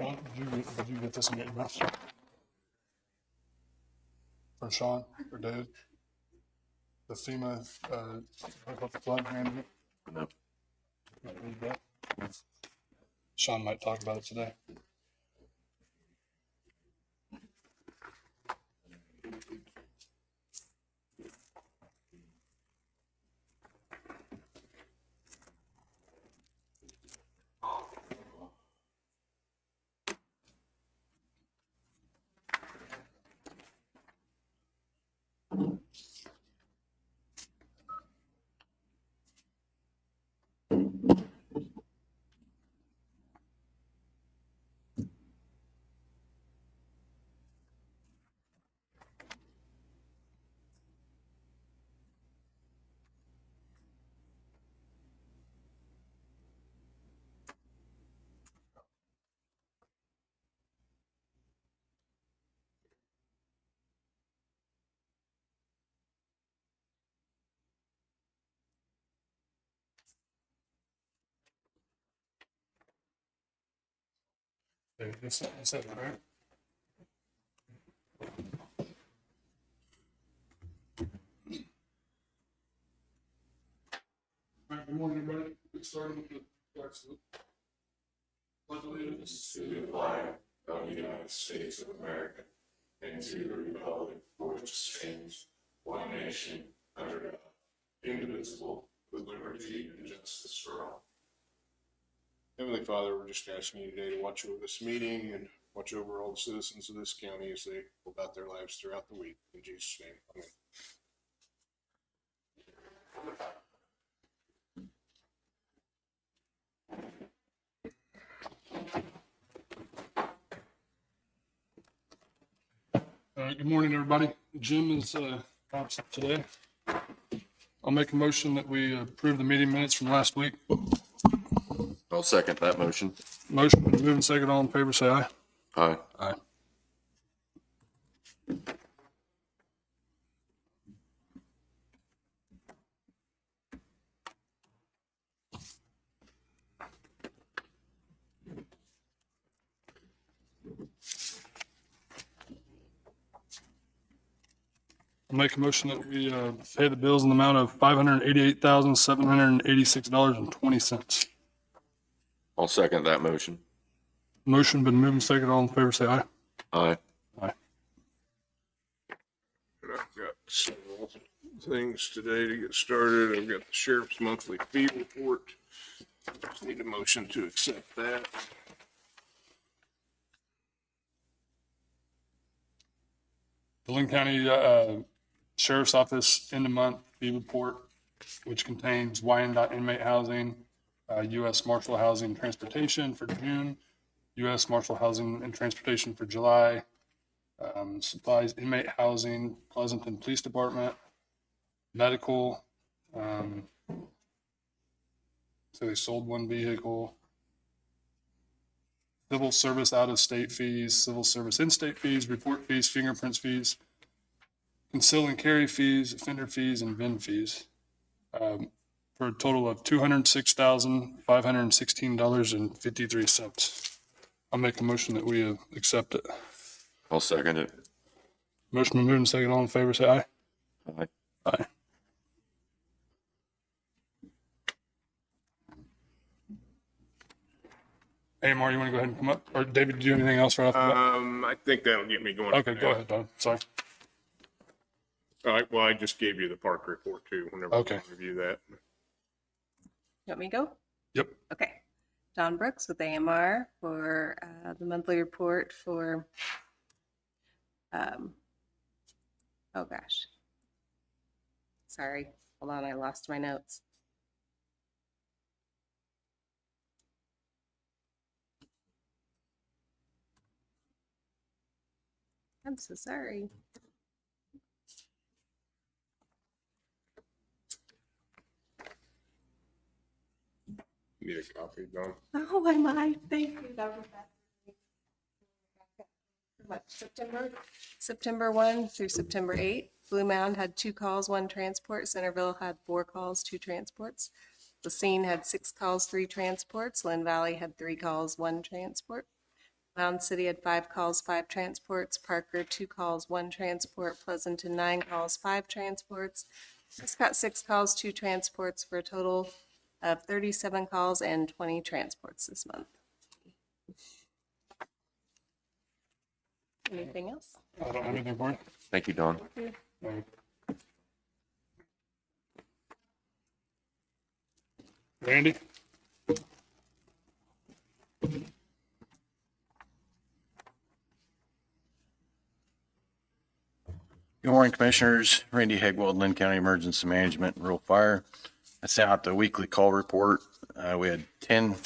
Sean, did you get this in your email? From Sean or David? The FEMA, about the flood management? No. Might read that. Sean might talk about it today. David, you said it, right? All right, good morning, everybody. Get started with the flag salute. Pledge allegiance To the flag of the United States of America and to the republic for which it stands, one nation, under God, indivisible, with liberty and justice for all. Heavenly Father, we're just asking you today to watch over this meeting and watch over all the citizens of this county as they go about their lives throughout the week. In Jesus' name, amen. All right, good morning, everybody. Jim is absent today. I'll make a motion that we approve the meeting minutes from last week. I'll second that motion. Motion been moved and second. All in favor, say aye. Aye. Aye. I'll make a motion that we pay the bills in the amount of $588,786.20. I'll second that motion. Motion been moved and second. All in favor, say aye. Aye. Aye. And I've got several things today to get started. I've got the sheriff's monthly fee report. Just need a motion to accept that. The Linn County Sheriff's Office end-of-month fee report, which contains Wyandotte inmate housing, U.S. Marshal Housing and Transportation for June, U.S. Marshal Housing and Transportation for July, supplies inmate housing, Pleasanton Police Department, medical. So they sold one vehicle. Civil service out-of-state fees, civil service in-state fees, report fees, fingerprints fees, conceal and carry fees, offender fees, and VIN fees, for a total of $206,516.53. I'll make a motion that we accept it. I'll second it. Motion been moved and second. All in favor, say aye. Aye. Aye. AMR, you want to go ahead and come up? Or David, do you have anything else right off the bat? I think that'll get me going. Okay, go ahead, Don. Sorry. All right, well, I just gave you the park report too, whenever Okay. you review that. You want me to go? Yep. Okay. Don Brooks with AMR for the monthly report for, oh gosh. Sorry, hold on, I lost my notes. I'm so sorry. Need a copy, Don? Oh, I might. Thank you, Dr. September 1 through September 8. Blue Mound had 2 calls, 1 transport. Centerville had 4 calls, 2 transports. Lacine had 6 calls, 3 transports. Linn Valley had 3 calls, 1 transport. Mound City had 5 calls, 5 transports. Parker, 2 calls, 1 transport. Pleasanton, 9 calls, 5 transports. Prescott, 6 calls, 2 transports, for a total of 37 calls and 20 transports this month. Anything else? I don't have anything for you. Thank you, Dawn. No. Randy? Good morning, Commissioners. Randy Hegwald, Linn County Emergency Management and Rural Fire. I sent out the weekly call report. We had 10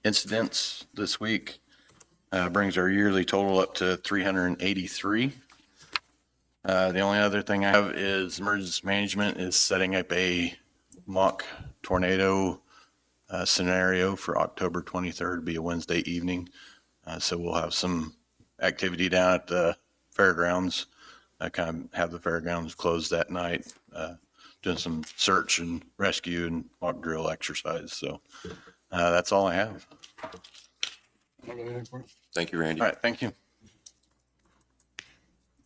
incidents this week. Brings our yearly total up to 383. The only other thing I have is emergency management is setting up a mock tornado scenario for October 23rd, be a Wednesday evening. So we'll have some activity down at the fairgrounds. I kind of have the fairgrounds closed that night, doing some search and rescue and mock drill exercise. So that's all I have. I don't have anything for you. Thank you, Randy. All right, thank you.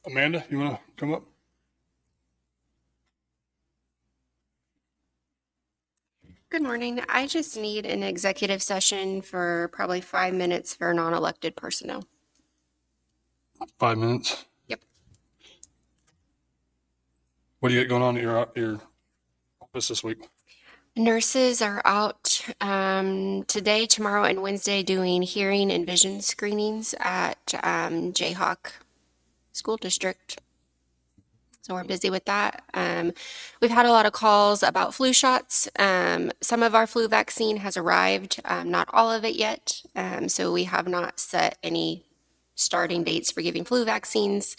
Amanda, you want to come up? Good morning. I just need an executive session for probably 5 minutes for non-elected personnel. 5 minutes. Yep. What do you got going on at your office this week? Nurses are out today, tomorrow, and Wednesday doing hearing and vision screenings at Jayhawk School District. So we're busy with that. We've had a lot of calls about flu shots. Some of our flu vaccine has arrived, not all of it yet. So we have not set any starting dates for giving flu vaccines.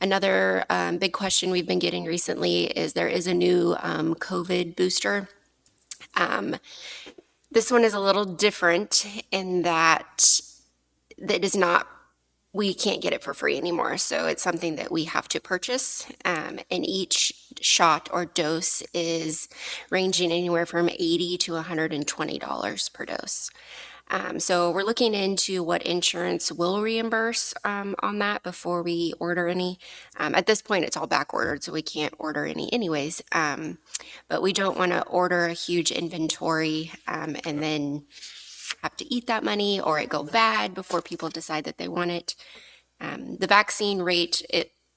Another big question we've been getting recently is there is a new COVID booster. This one is a little different in that is not, we can't get it for free anymore. So it's something that we have to purchase. And each shot or dose is ranging anywhere from $80 to $120 per dose. So we're looking into what insurance will reimburse on that before we order any. At this point, it's all back ordered, so we can't order any anyways. But we don't want to order a huge inventory and then have to eat that money or it go bad before people decide that they want it. The vaccine rate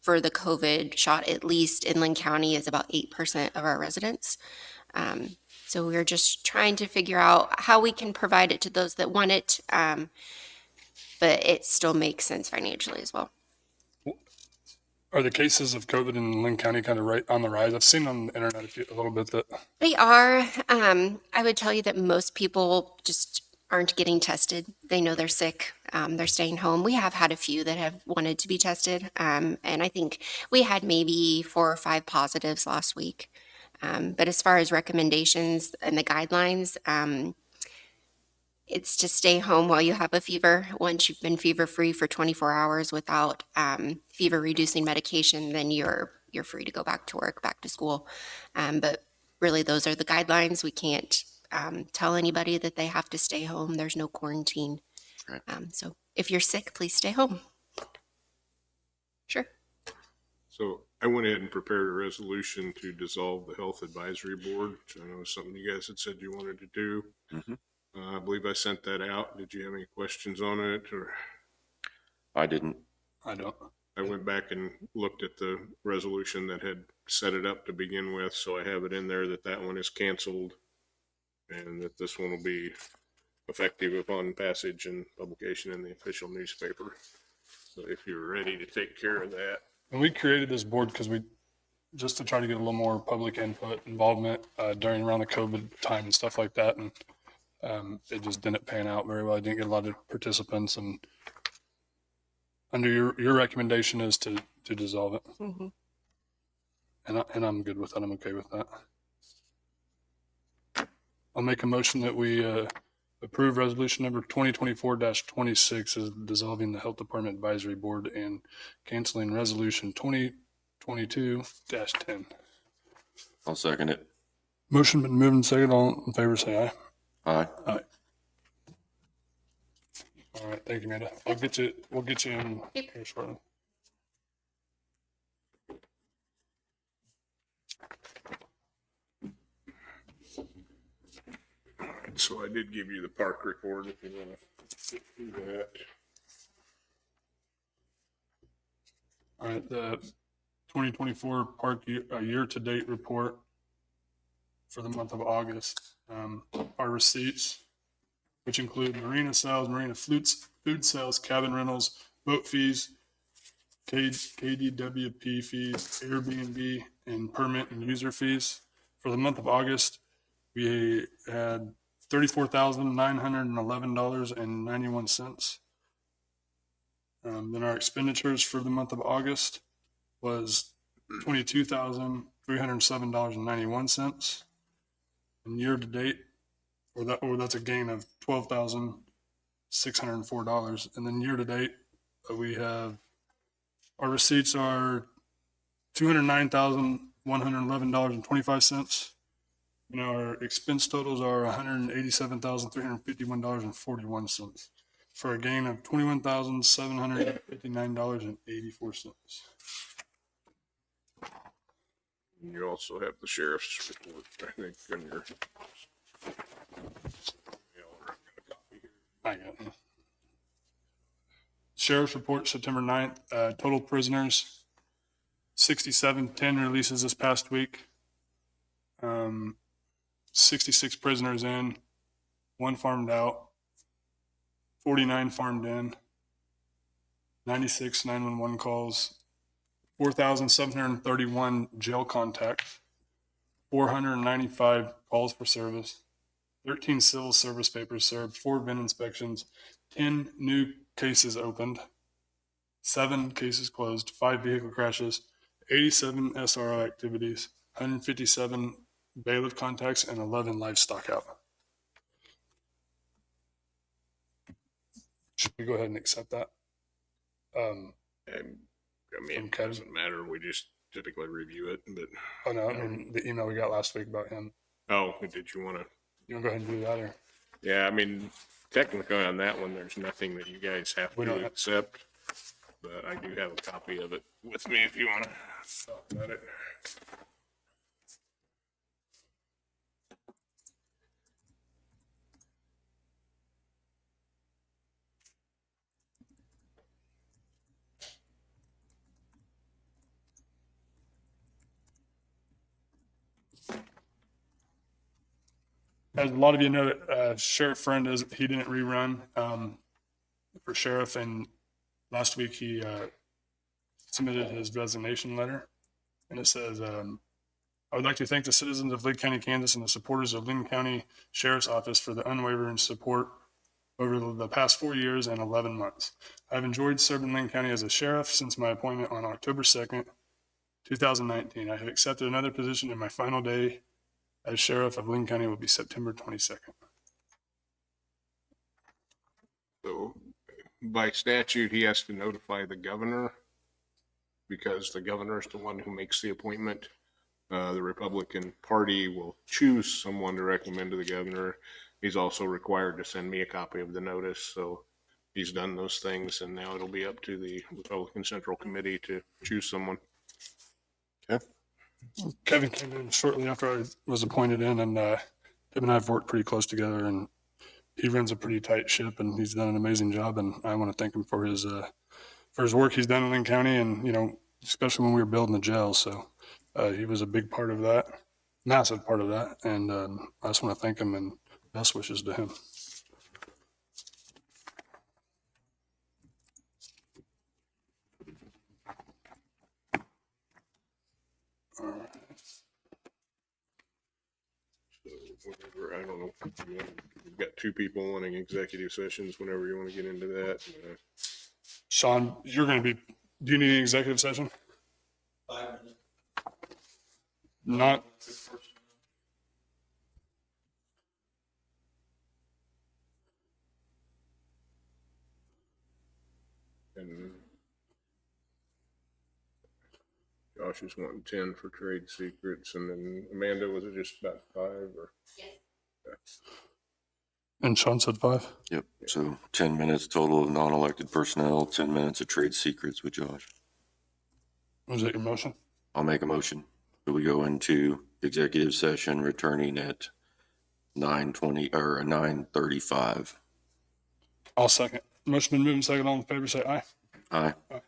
for the COVID shot, at least in Linn County, is about 8% of our residents. So we're just trying to figure out how we can provide it to those that want it, but it still makes sense financially as well. Are the cases of COVID in Linn County kind of right on the rise? I've seen on the internet a little bit that. They are. I would tell you that most people just aren't getting tested. They know they're sick. They're staying home. We have had a few that have wanted to be tested. And I think we had maybe 4 or 5 positives last week. But as far as recommendations and the guidelines, it's to stay home while you have a fever. Once you've been fever-free for 24 hours without fever-reducing medication, then you're free to go back to work, back to school. But really, those are the guidelines. We can't tell anybody that they have to stay home. There's no quarantine. Right. So if you're sick, please stay home. Sure. So I went ahead and prepared a resolution to dissolve the Health Advisory Board, which I know is something you guys had said you wanted to do. Mhm. I believe I sent that out. Did you have any questions on it? Or I didn't. I don't. I went back and looked at the resolution that had set it up to begin with, so I have it in there that one is canceled and that this one will be effective upon passage and publication in the official newspaper. So if you're ready to take care of that. And we created this board because just to try to get a little more public input, involvement around the COVID time and stuff like that. And it just didn't pan out very well. I didn't get a lot of participants. And under your recommendation is to dissolve it. Mm-hmm. And I'm good with that. I'm okay with that. I'll make a motion that we approve resolution number 2024-26 as dissolving the Health Department Advisory Board and canceling resolution 2022-10. I'll second it. Motion been moved and seconded. All in favor say aye. Aye. Aye. All All right, thank you, Amanda. We'll get you in here shortly. So I did give you the park report if you want to do that. All right, the 2024 park year-to-date report for the month of August. Our receipts, which include marina sales, marina food sales, cabin rentals, boat fees, KDWP fees, Airbnb, and permit and user fees. For the month of August, we had $34,911.91. Then our expenditures for the month of August was $22,307.91. And year to date, that's a gain of $12,604. And then year to date, we have our receipts are $209,111.25. And our expense totals are $187,351.41 for a gain of $21,759.84. You also have the sheriff's report, I think, in your. I got it. Sheriff's report, September 9th, total prisoners, 67, 10 releases this past week. 66 prisoners in, 1 farmed out, 49 farmed in, 96 911 calls, 4,731 jail contacts, 495 calls for service, 13 civil service papers served, 4 VIN inspections, 10 new cases opened, 7 cases closed, 5 vehicle crashes, 87 SRO activities, 157 bailiff contacts, and 11 livestock out. Should we go ahead and accept that? And, I mean, it Okay. doesn't matter. We just typically review it, but. Oh no, I mean the email we got last week about him. Oh, did you want to? You want to go ahead and do that, or Yeah, I mean, technically on that one, there's nothing that you guys have We don't to have- accept. But I do have a copy of it with me if you want to talk about it. as a lot of you know, Sheriff Friend he didn't rerun for sheriff, and last week he submitted his resignation letter, and it says, "I would like to thank the citizens of Linn County, Kansas, and the supporters of Linn County Sheriff's Office for the unwavering support over the past 4 years and 11 months. I've enjoyed serving Linn County as a sheriff since my appointment on October 2nd, 2019. I have accepted another position, and my final day as sheriff of Linn County will be September 22nd. So by statute, he has to notify the governor because the governor is the one who makes the appointment. The Republican Party will choose someone to recommend to the governor. He's also required to send me a copy of the notice. So he's done those things, and now it'll be up to the Republican Central Committee to choose someone. Kevin came in shortly after I was appointed in, and him and I have worked pretty close together, and he runs a pretty tight ship, and he's done an amazing job, and I want to thank him for his work he's done in Linn County, and, you know, especially when we were building the jail. So he was a big part of that, massive part of that, and I just want to thank him and best wishes to him. So whenever, I don't know, you've got 2 people wanting executive sessions whenever you want to get into that. Sean, you're going to be, do you need an executive session? 5 minutes. Not, And Josh is wanting 10 for trade secrets, and then Amanda, was it just about 5 or? Yes. And Sean said 5. Yep. So 10 minutes total of non-elected personnel, 10 minutes of trade secrets with Josh. Was that your motion? I'll make a motion that we go into executive session returning at 9:20 or 9:35. I'll second. Motion been moved and second. All in favor, say aye. Aye. Aye.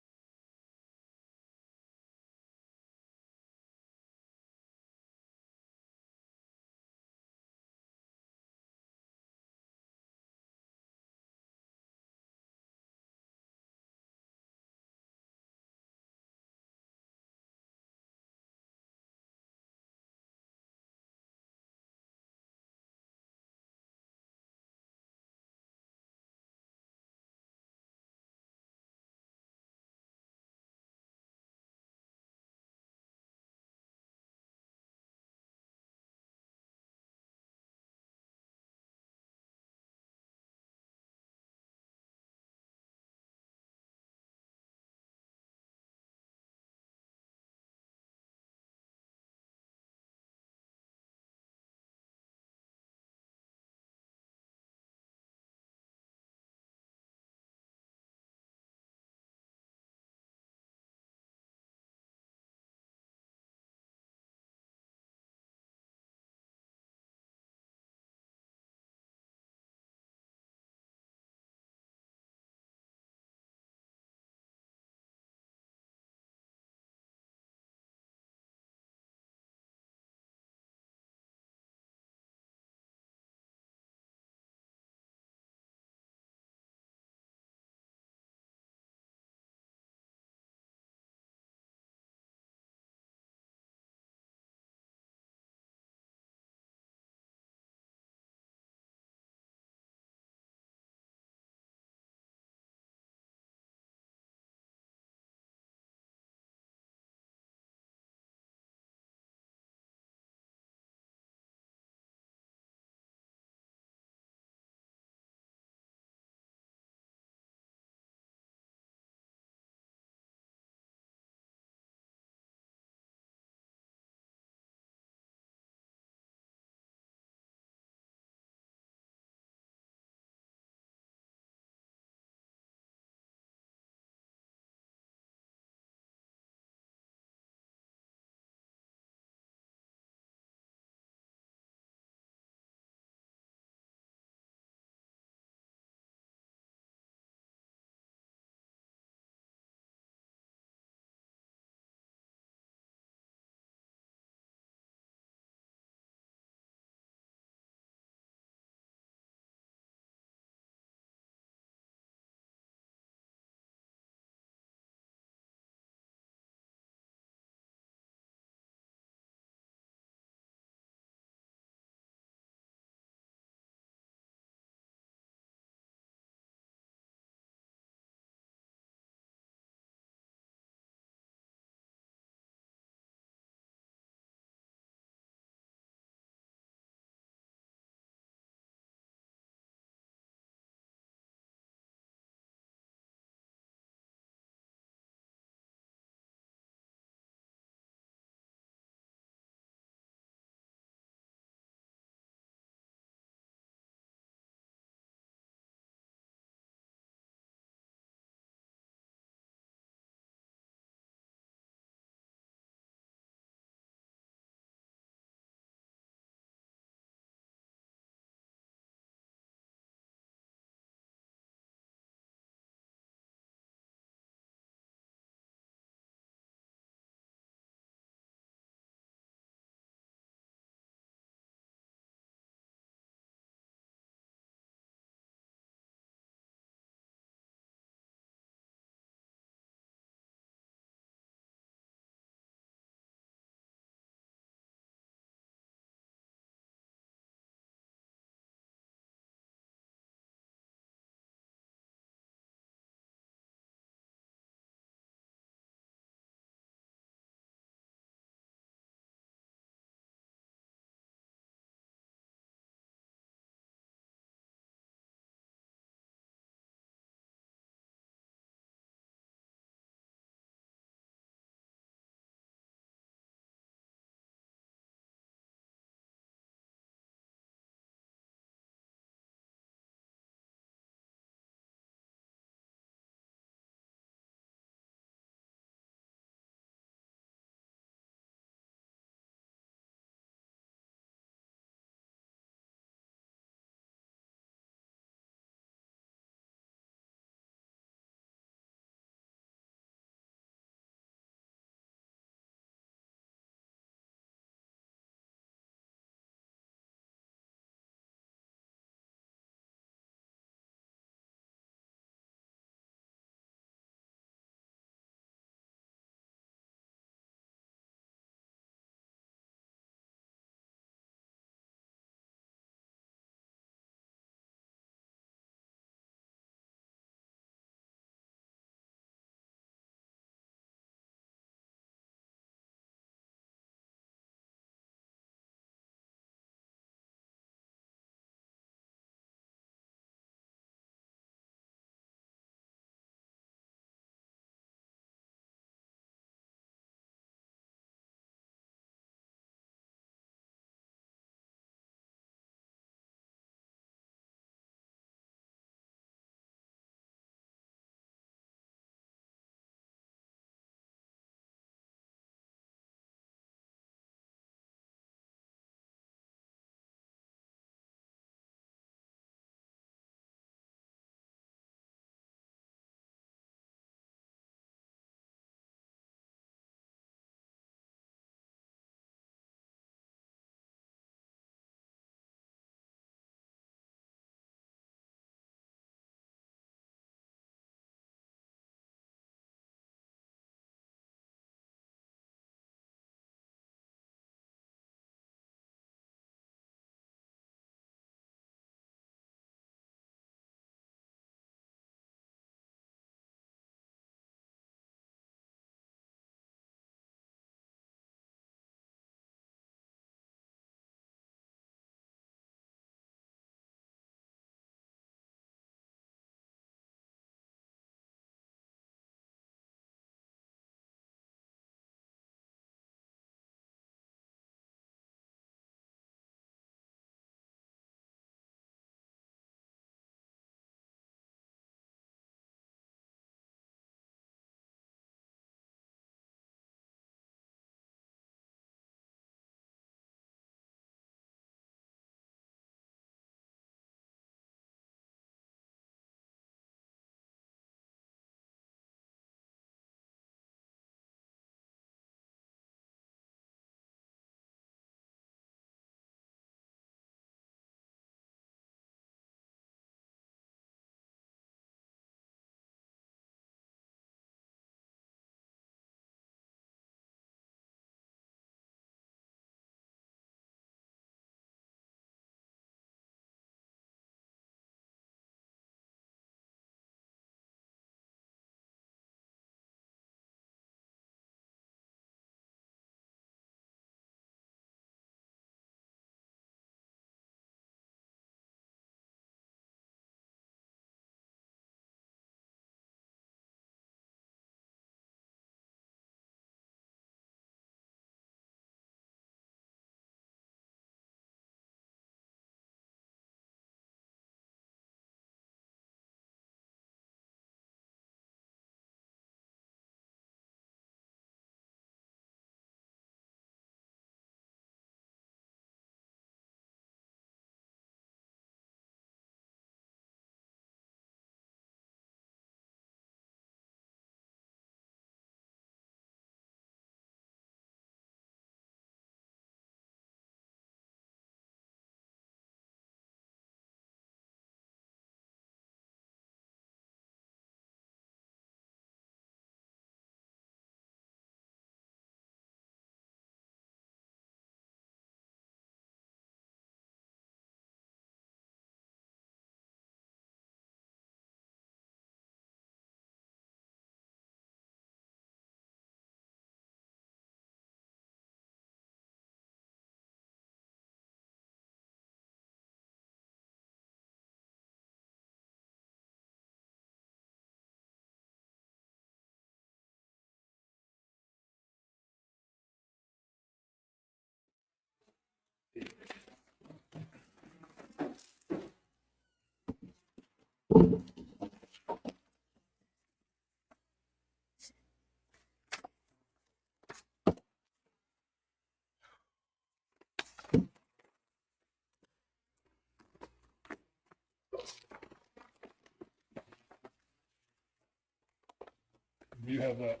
You have that.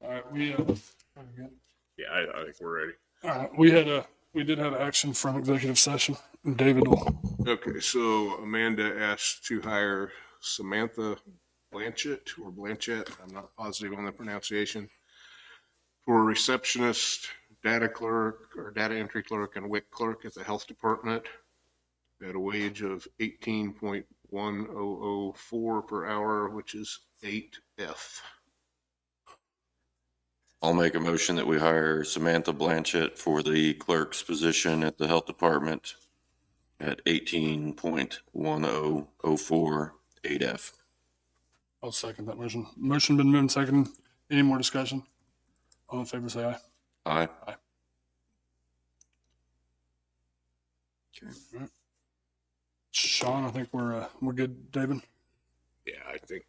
All right, Yeah, I think we're ready. all right, we did have action from executive session. David will, Okay, so Amanda asked to hire Samantha Blanchett or Blanchett, I'm not positive on the pronunciation, for a receptionist, data clerk, or data entry clerk and WIC clerk at the health department at a wage of 18.1004 per hour, which is 8F. I'll make a motion that we hire Samantha Blanchett for the clerk's position at the health department at 18.1004 8F. I'll second that motion. Motion been moved and seconded. Any more discussion? All in favor, say aye. Aye. Okay. Sean, I think we're good, David. Yeah, I think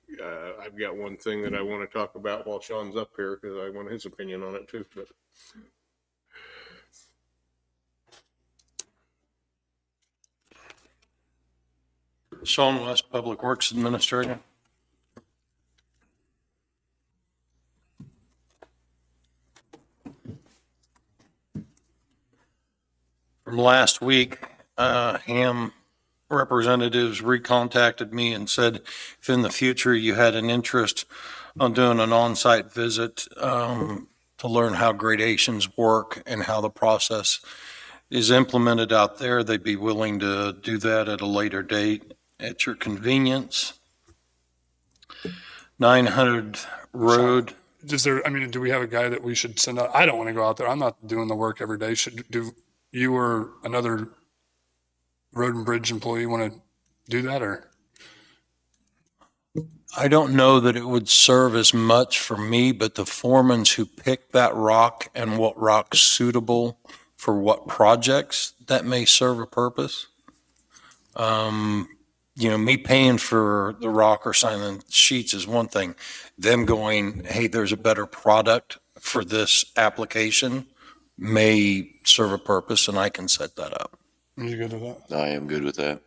I've got one thing that I want to talk about while Sean's up here because I want his opinion on it too. But Sean West, Public Works Administrator. From last week, Ham representatives recontacted me and said if in the future you had an interest on doing an on-site visit to learn how gradations work and how the process is implemented out there, they'd be willing to do that at a later date at your convenience. 900 Road. Is there, I mean, do we have a guy that we should send out? I don't want to go out there. I'm not doing the work every day. Do you or another road and bridge employee want to do that, or? I don't know that it would serve as much for me, but the foremans who pick that rock and what rock's suitable for what projects, that may serve a purpose. Me paying for the rock or signing sheets is one thing. Them going, hey, there's a better product for this application may serve a purpose, and I can set that up. Are you good with that? I am good with that.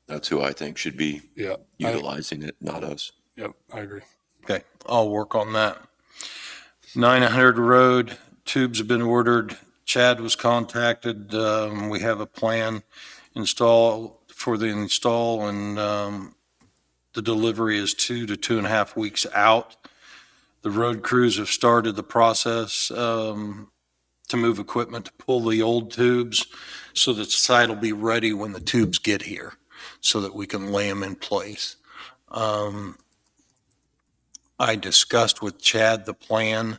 That's who I think should be Yeah. utilizing it, not us. Yep, I agree. Okay, I'll work on that. 900 Road, tubes have been ordered. Chad was contacted. We have a plan for the install, and the delivery is 2 to 2.5 weeks out. The road crews have started the process to move equipment to pull the old tubes so that the site will be ready when the tubes get here so that we can lay them in place. I discussed with Chad the plan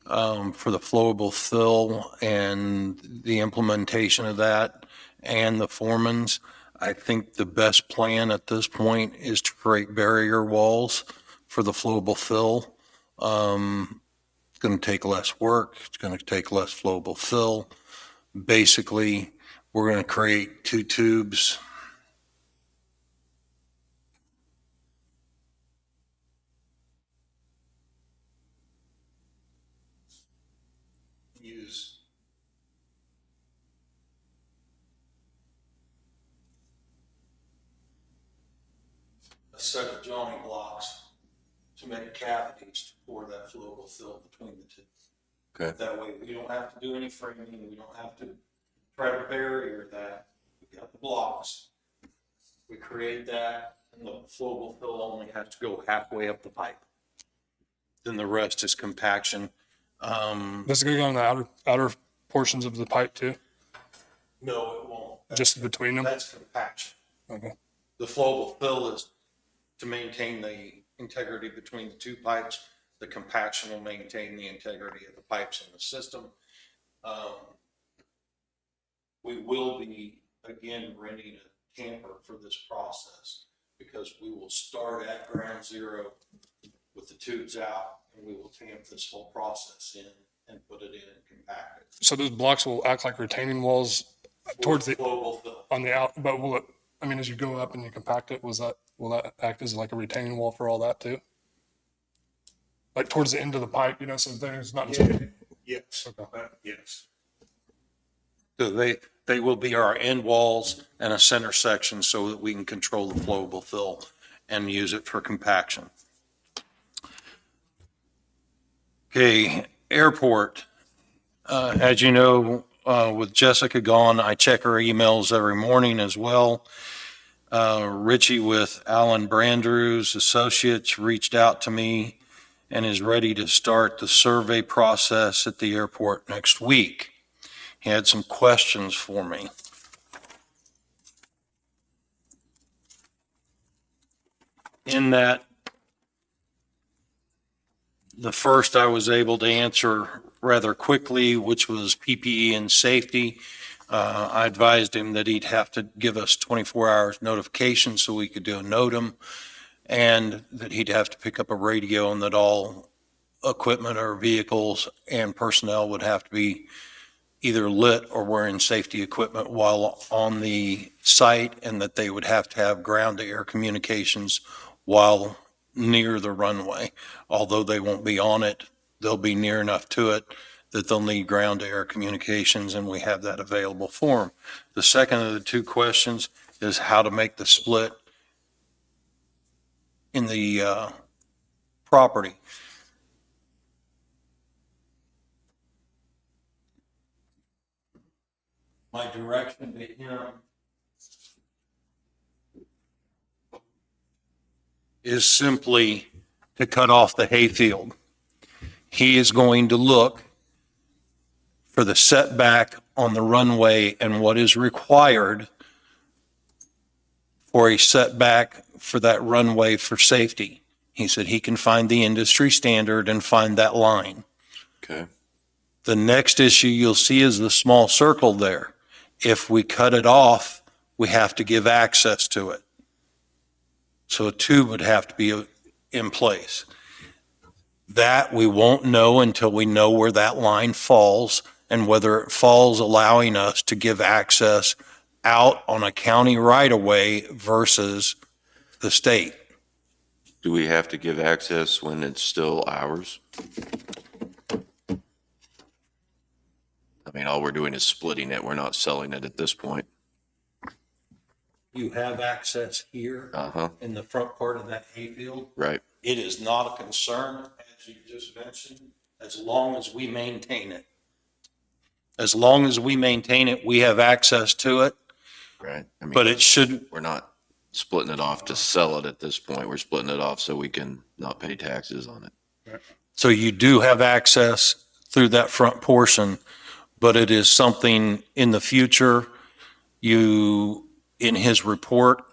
for the flowable fill and the implementation of that and the foremans. I think the best plan at this point is to create barrier walls for the flowable fill. It's going to take less work. It's going to take less flowable fill. Basically, we're going to create 2 tubes. Use a set of joining blocks to make cavities to pour that flowable fill between the two. Okay. That way we don't have to do any framing, we don't have to try to barrier that. We got the blocks. We create that, and the flowable fill only has to go halfway up the pipe. Then the rest is compaction. This is going to go on the outer portions of the pipe too, No, it won't. just between them? That's compaction. Okay. The flowable fill is to maintain the integrity between the 2 pipes. The compaction will maintain the integrity of the pipes in the system. We will be, again, renting a camper for this process because we will start at ground zero with the tubes out, and we will tamp this whole process in and put it in and compact it. So those blocks will act like retaining walls towards the, Flowable fill. on the out, but will it, I mean, as you go up and you compact it, will that act as like a retaining wall for all that too? Like towards the end of the pipe, so there's not just. Yes. Okay. Yes. So they will be our end walls and a center section so that we can control the flowable fill and use it for compaction. Okay, airport. As you know, with Jessica gone, I check her emails every morning as well. Richie with Alan Brandrews Associates reached out to me and is ready to start the survey process at the airport next week. He had some questions for me. In that, the first I was able to answer rather quickly, which was PPE and safety. I advised him that he'd have to give us 24 hours notification so we could do a NOTAM, and that he'd have to pick up a radio, and that all equipment or vehicles and personnel would have to be either lit or wearing safety equipment while on the site, and that they would have to have ground-to-air communications while near the runway. Although they won't be on it, they'll be near enough to it that they'll need ground-to-air communications, and we have that available for them. The second of the two questions is how to make the split in the property. My direction to him is simply to cut off the hayfield. He is going to look for the setback on the runway and what is required for a setback for that runway for safety. He said he can find the industry standard and find that line. Okay. The next issue you'll see is the small circle there. If we cut it off, we have to give access to it. So a tube would have to be in place. That we won't know until we know where that line falls and whether it falls allowing us to give access out on a county right-of-way versus the state. Do we have to give access when it's still ours? I mean, all we're doing is splitting it. We're not selling it at this point. You have access here Uh-huh, in the front part of that hayfield. right. It is not a concern, as you just mentioned, as long as we maintain it. As long as we maintain it, we have access to it, Right. I mean, but it should, we're not splitting it off to sell it at this point. We're splitting it off so we can not pay taxes on it. so you do have access through that front portion, but it is something in the future, you, in his report,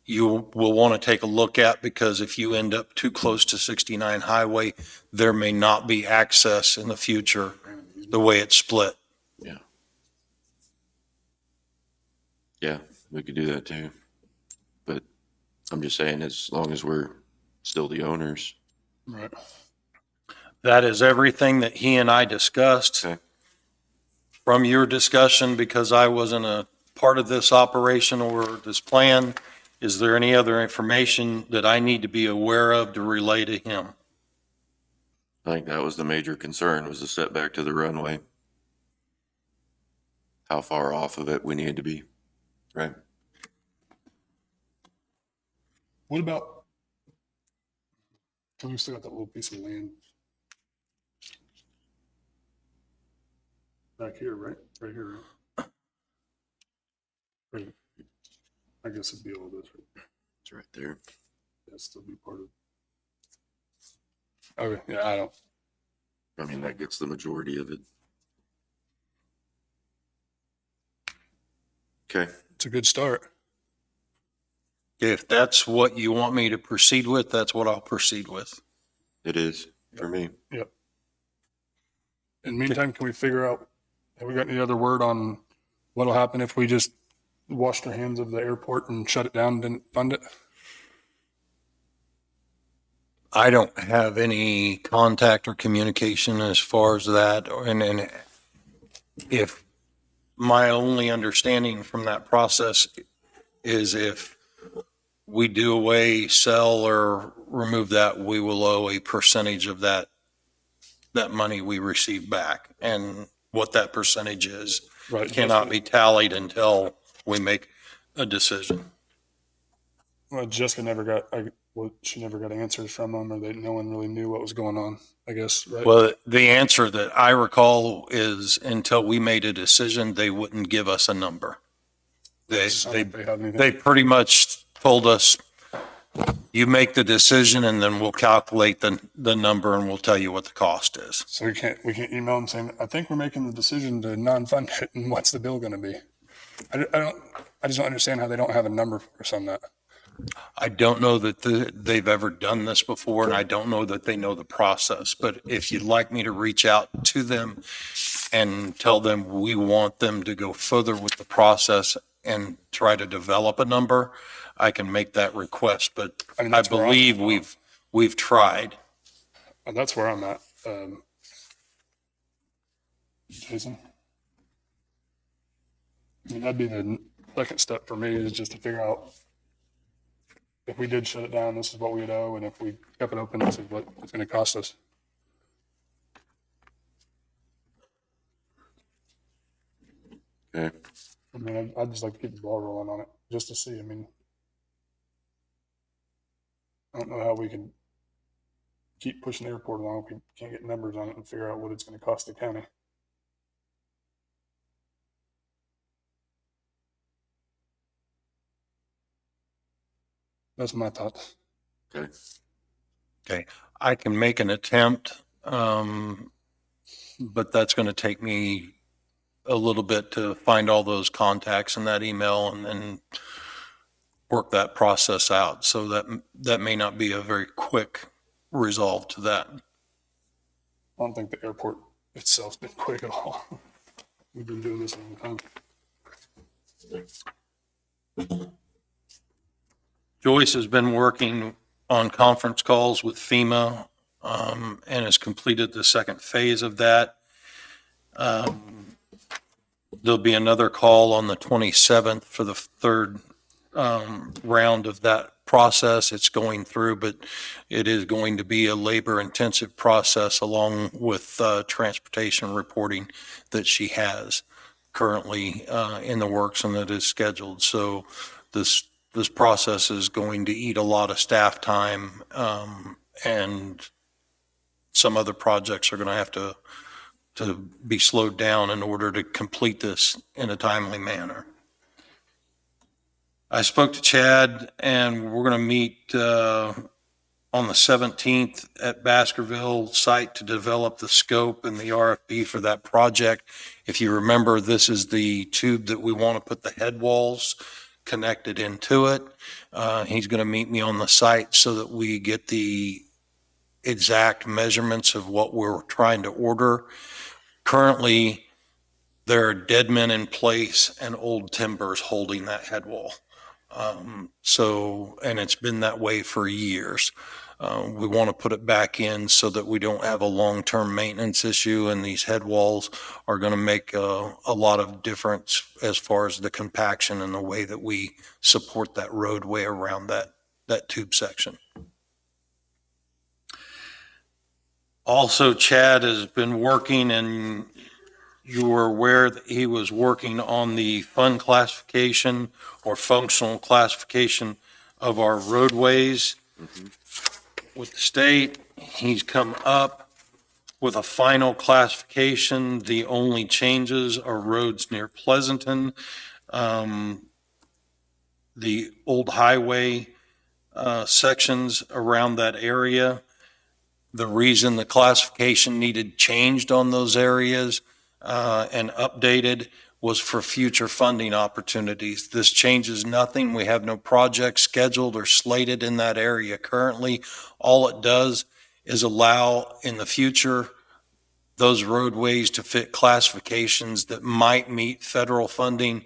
you will want to take a look at, because if you end up too close to 69 highway, there may not be access in the future the way it's split. Yeah, we could do that too. But I'm just saying, as long as we're still the owners. Right. That is everything that he and I discussed. Okay. From your discussion, because I wasn't a part of this operation or this plan, is there any other information that I need to be aware of to relay to him? I think that was the major concern, was the setback to the runway. How far off of it we need to be, right? What about, we still got that little piece of land back here, right? Right here. Right. I guess it'd be all this. Right? It's right there. That'd still be part of. Okay, yeah, I don't. I mean, that gets the majority of it. Okay. It's a good start. If that's what you want me to proceed with, that's what I'll proceed with. It is for me. Yep. In the meantime, can we figure out, have we got any other word on what'll happen if we just washed our hands of the airport and shut it down and didn't fund it? I don't have any contact or communication as far as that. And if my only understanding from that process is if we do away, sell, or remove that, we will owe a percentage of that money we receive back. And what that percentage is Right. cannot be tallied until we make a decision. Well, Jessica never got, she never got answers from them, or no one really knew what was going on, I guess, right? Well, the answer that I recall is until we made a decision, they wouldn't give us a number. They, I don't think they have anything. they pretty much told us, you make the decision and then we'll calculate the number and we'll tell you what the cost is. So we can't email them saying, I think we're making the decision to non-fund it, and what's the bill going to be? I just don't understand how they don't have a number for us on that. I don't know that they've ever done this before, and I don't know that they know the process. But if you'd like me to reach out to them and tell them we want them to go further with the process and try to develop a number, I can make that request. But I mean, I that's where believe we've tried. And that's where I'm at. Jason? I mean, that'd be the second step for me, is just to figure out if we did shut it down, this is what we would owe, and if we kept it open, this is what it's going to cost us. Okay. I mean, I'd just like to keep the ball rolling on it, just to see. I mean, I don't know how we can keep pushing the airport along if we can't get numbers on it and figure out what it's going to cost the county. That's my thoughts. Okay. Okay, I can make an attempt, but that's going to take me a little bit to find all those contacts in that email and then work that process out. So that may not be a very quick resolve to that. I don't think the airport itself's been quick at all. We've been doing this a long time. Joyce has been working on conference calls with FEMA and has completed the second phase of that. There'll be another call on the 27th for the third round of that process. It's going through, but it is going to be a labor-intensive process along with transportation reporting that she has currently in the works and that is scheduled. So this process is going to eat a lot of staff time, and some other projects are going to have to be slowed down in order to complete this in a timely manner. I spoke to Chad, and we're going to meet on the 17th at Baskerville site to develop the scope and the RFP for that project. If you remember, this is the tube that we want to put the head walls connected into it. He's going to meet me on the site so that we get the exact measurements of what we're trying to order. Currently, there are dead men in place and old timbers holding that head wall. And it's been that way for years. We want to put it back in so that we don't have a long-term maintenance issue, and these head walls are going to make a lot of difference as far as the compaction and the way that we support that roadway around that tube section. Also, Chad has been working, and you were aware that he was working on the fund classification or functional classification of our roadways with the state. He's come up with a final classification. The only changes are roads near Pleasanton, the old highway sections around that area. The reason the classification needed changed on those areas and updated was for future funding opportunities. This changes nothing. We have no projects scheduled or slated in that area currently. All it does is allow in the future those roadways to fit classifications that might meet federal funding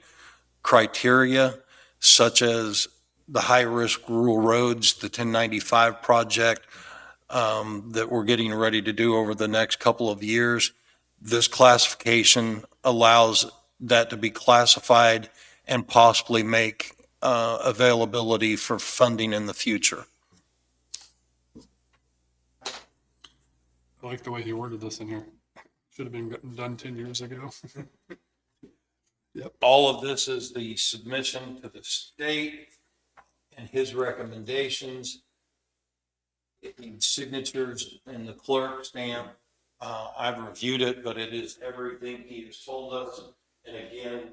criteria, such as the high-risk rural roads, the 1095 project, that we're getting ready to do over the next couple of years. This classification allows that to be classified and possibly make availability for funding in the future. I like the way he worded this in here. Should have been done 10 years ago. All of this is the submission to the state and his recommendations. It needs signatures and the clerk stamp. I've reviewed it, but it is everything he has told us. And again,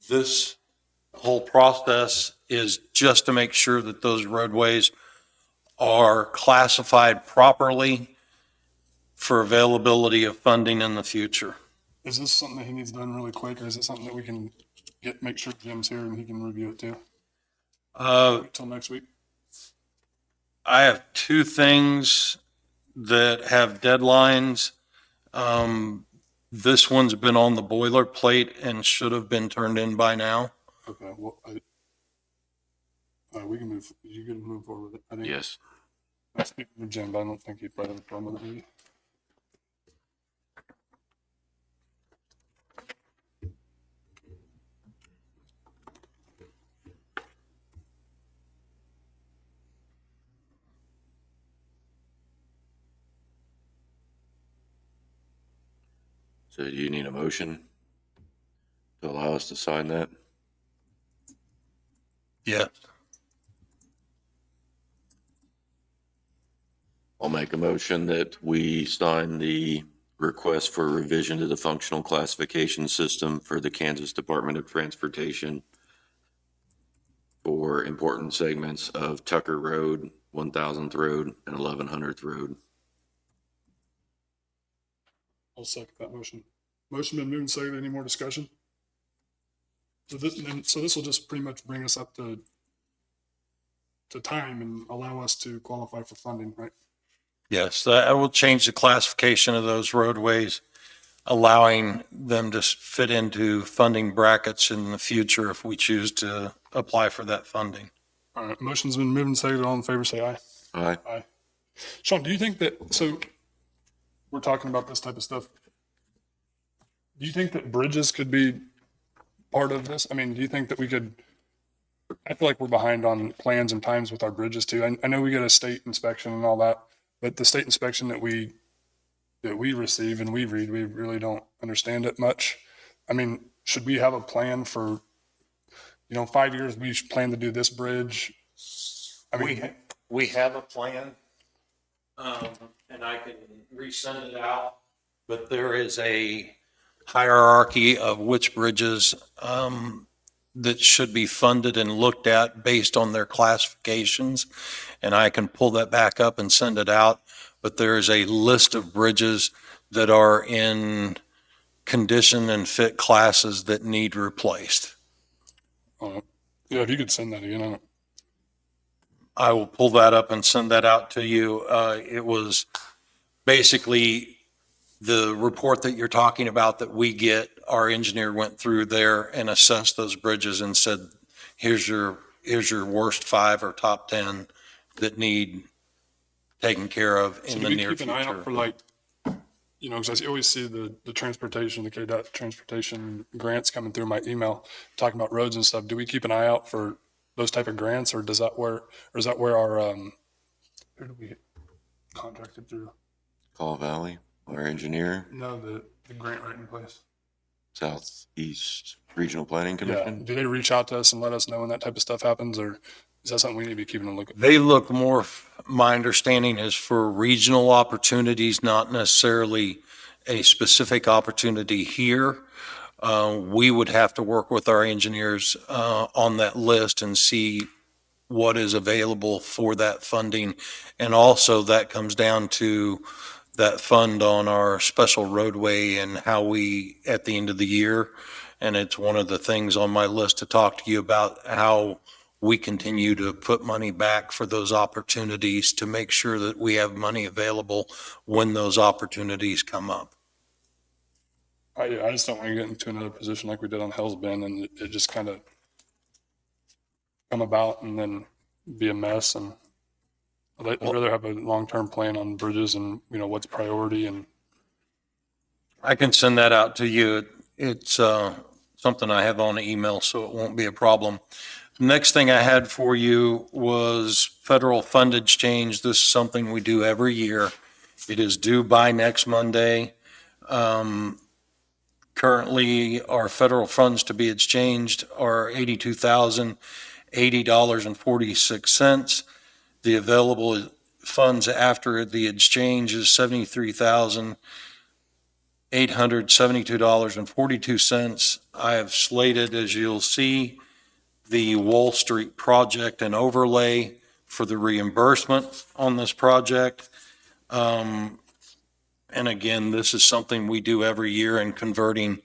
this whole process is just to make sure that those roadways are classified properly for availability of funding in the future. Is this something that he needs done really quick, or is it something that we can make sure Jim's here and he can review it too? Till next week? I have two things that have deadlines. This one's been on the boilerplate and should have been turned in by now. Okay, well, we can move, you can move forward with it. I think. Yes. I speak for Jim, but I don't think he'd probably have a problem with it. So do you need a motion to allow us to sign that? Yes. I'll make a motion that we sign the request for revision to the functional classification system for the Kansas Department of Transportation for important segments of Tucker Road, 1000th Road, and 1100th Road. I'll second that motion. Motion been moved and seconded. Any more discussion? So this will just pretty much bring us up to time and allow us to qualify for funding, right? Yes, that will change the classification of those roadways, allowing them to fit into funding brackets in the future if we choose to apply for that funding. All right, motion's been moved and seconded. All in favor, say aye. Aye. Aye. Sean, do you think that, so we're talking about this type of stuff. Do you think that bridges could be part of this? I mean, do you think that we could, I feel like we're behind on plans and times with our bridges too. I know we get a state inspection and all that, but the state inspection that we receive and we read, we really don't understand it much. I mean, should we have a plan for, 5 years, we should plan to do this bridge? I mean, We have a plan, and I can resend it out, but there is a hierarchy of which bridges that should be funded and looked at based on their classifications. And I can pull that back up and send it out. But there is a list of bridges that are in condition and fit classes that need replaced. yeah, if you could send that again, I will pull that up and send that out to you. It was basically the report that you're talking about that we get. Our engineer went through there and assessed those bridges and said, here's your worst 5 or top 10 that need taken care of so in do the we near keep an eye out future. for like, because I always see the transportation, the KDOT transportation grants coming through my email, talking about roads and stuff. Do we keep an eye out for those type of grants, or is that where our, who do we get contracted through? Call Valley, our engineer, No, the grant writing place. Southeast Regional Planning Yeah. Commission. Do they reach out to us and let us know when that type of stuff happens, or is that something we need to be keeping a look at? They look more, my understanding is for regional opportunities, not necessarily a specific opportunity here. We would have to work with our engineers on that list and see what is available for that funding. And also that comes down to that fund on our special roadway and how we, at the end of the year. And it's one of the things on my list to talk to you about, how we continue to put money back for those opportunities to make sure that we have money available when those opportunities come up. I just don't want to get into another position like we did on Hell's Bend and it just kind of come about and then be a mess. And I'd rather have a long-term plan on bridges and, what's priority. And I can send that out to you. It's something I have on email, so it won't be a problem. Next thing I had for you was federal fundage change. This is something we do every year. It is due by next Monday. Currently, our federal funds to be exchanged are $82,000, $80.46. The available funds after the exchange is $73,872.42. I have slated, as you'll see, the Wall Street project and overlay for the reimbursement on this project. And again, this is something we do every year in converting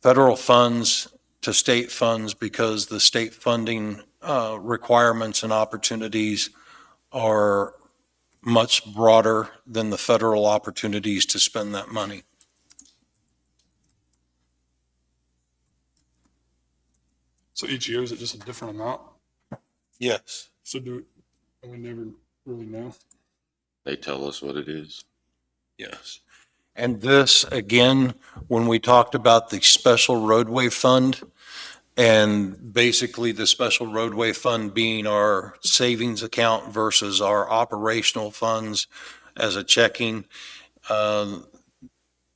federal funds to state funds because the state funding requirements and opportunities are much broader than the federal opportunities to spend that money. So each year, is it just a different amount? Yes. So we never really know. They tell us what it is. Yes. And this, again, when we talked about the special roadway fund, and basically the special roadway fund being our savings account versus our operational funds as a checking,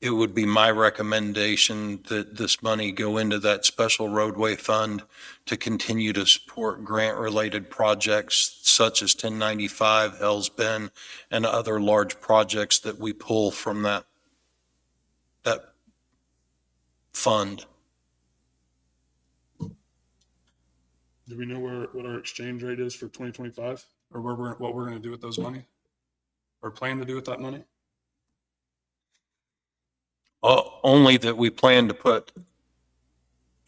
it would be my recommendation that this money go into that special roadway fund to continue to support grant-related projects such as 1095, Hell's Bend, and other large projects that we pull from that fund. Do we know what our exchange rate is for 2025, or what we're going to do with those money, or plan to do with that money? Only that we plan to put,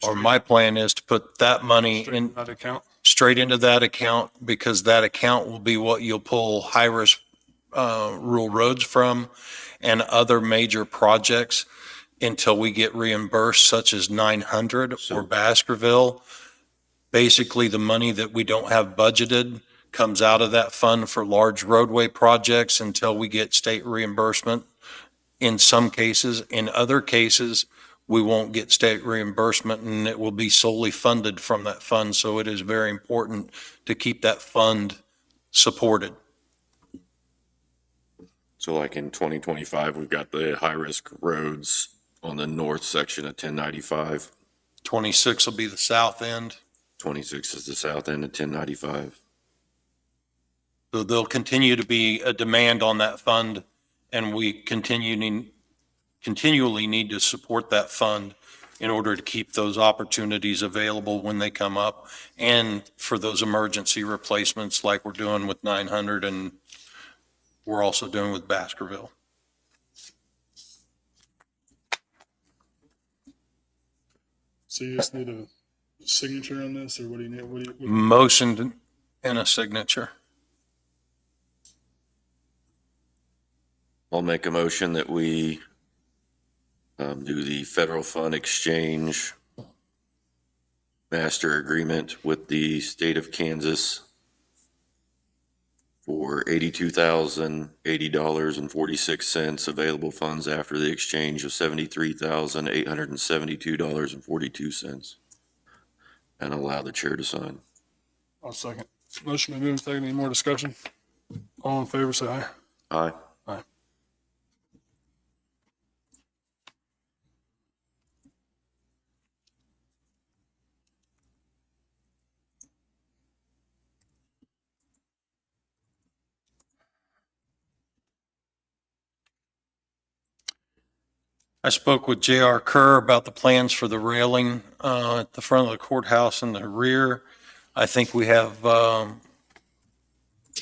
or my plan is to put that money Straight in that account. straight into that account because that account will be what you'll pull high-risk rural roads from and other major projects until we get reimbursed, such as 900 or Baskerville. Basically, the money that we don't have budgeted comes out of that fund for large roadway projects until we get state reimbursement. In some cases, in other cases, we won't get state reimbursement and it will be solely funded from that fund. So it is very important to keep that fund supported. So like in 2025, we've got the high-risk roads on the north section of 1095. 26 will be the south end. 26 is the south end of 1095. So there'll continue to be a demand on that fund, and we continually need to support that fund in order to keep those opportunities available when they come up, and for those emergency replacements like we're doing with 900 and we're also doing with Baskerville. So you just need a signature on this, or what do you need? Motion and a signature. I'll make a motion that we do the federal fund exchange master agreement with the state of Kansas for $82,080.46, available funds after the exchange of $73,872.42, and allow the chair to sign. I'll second. Motion been moved, second. Any more discussion? All in favor, say aye. Aye. Aye. I spoke with J.R. Kerr about the plans for the railing at the front of the courthouse and the rear. I think we have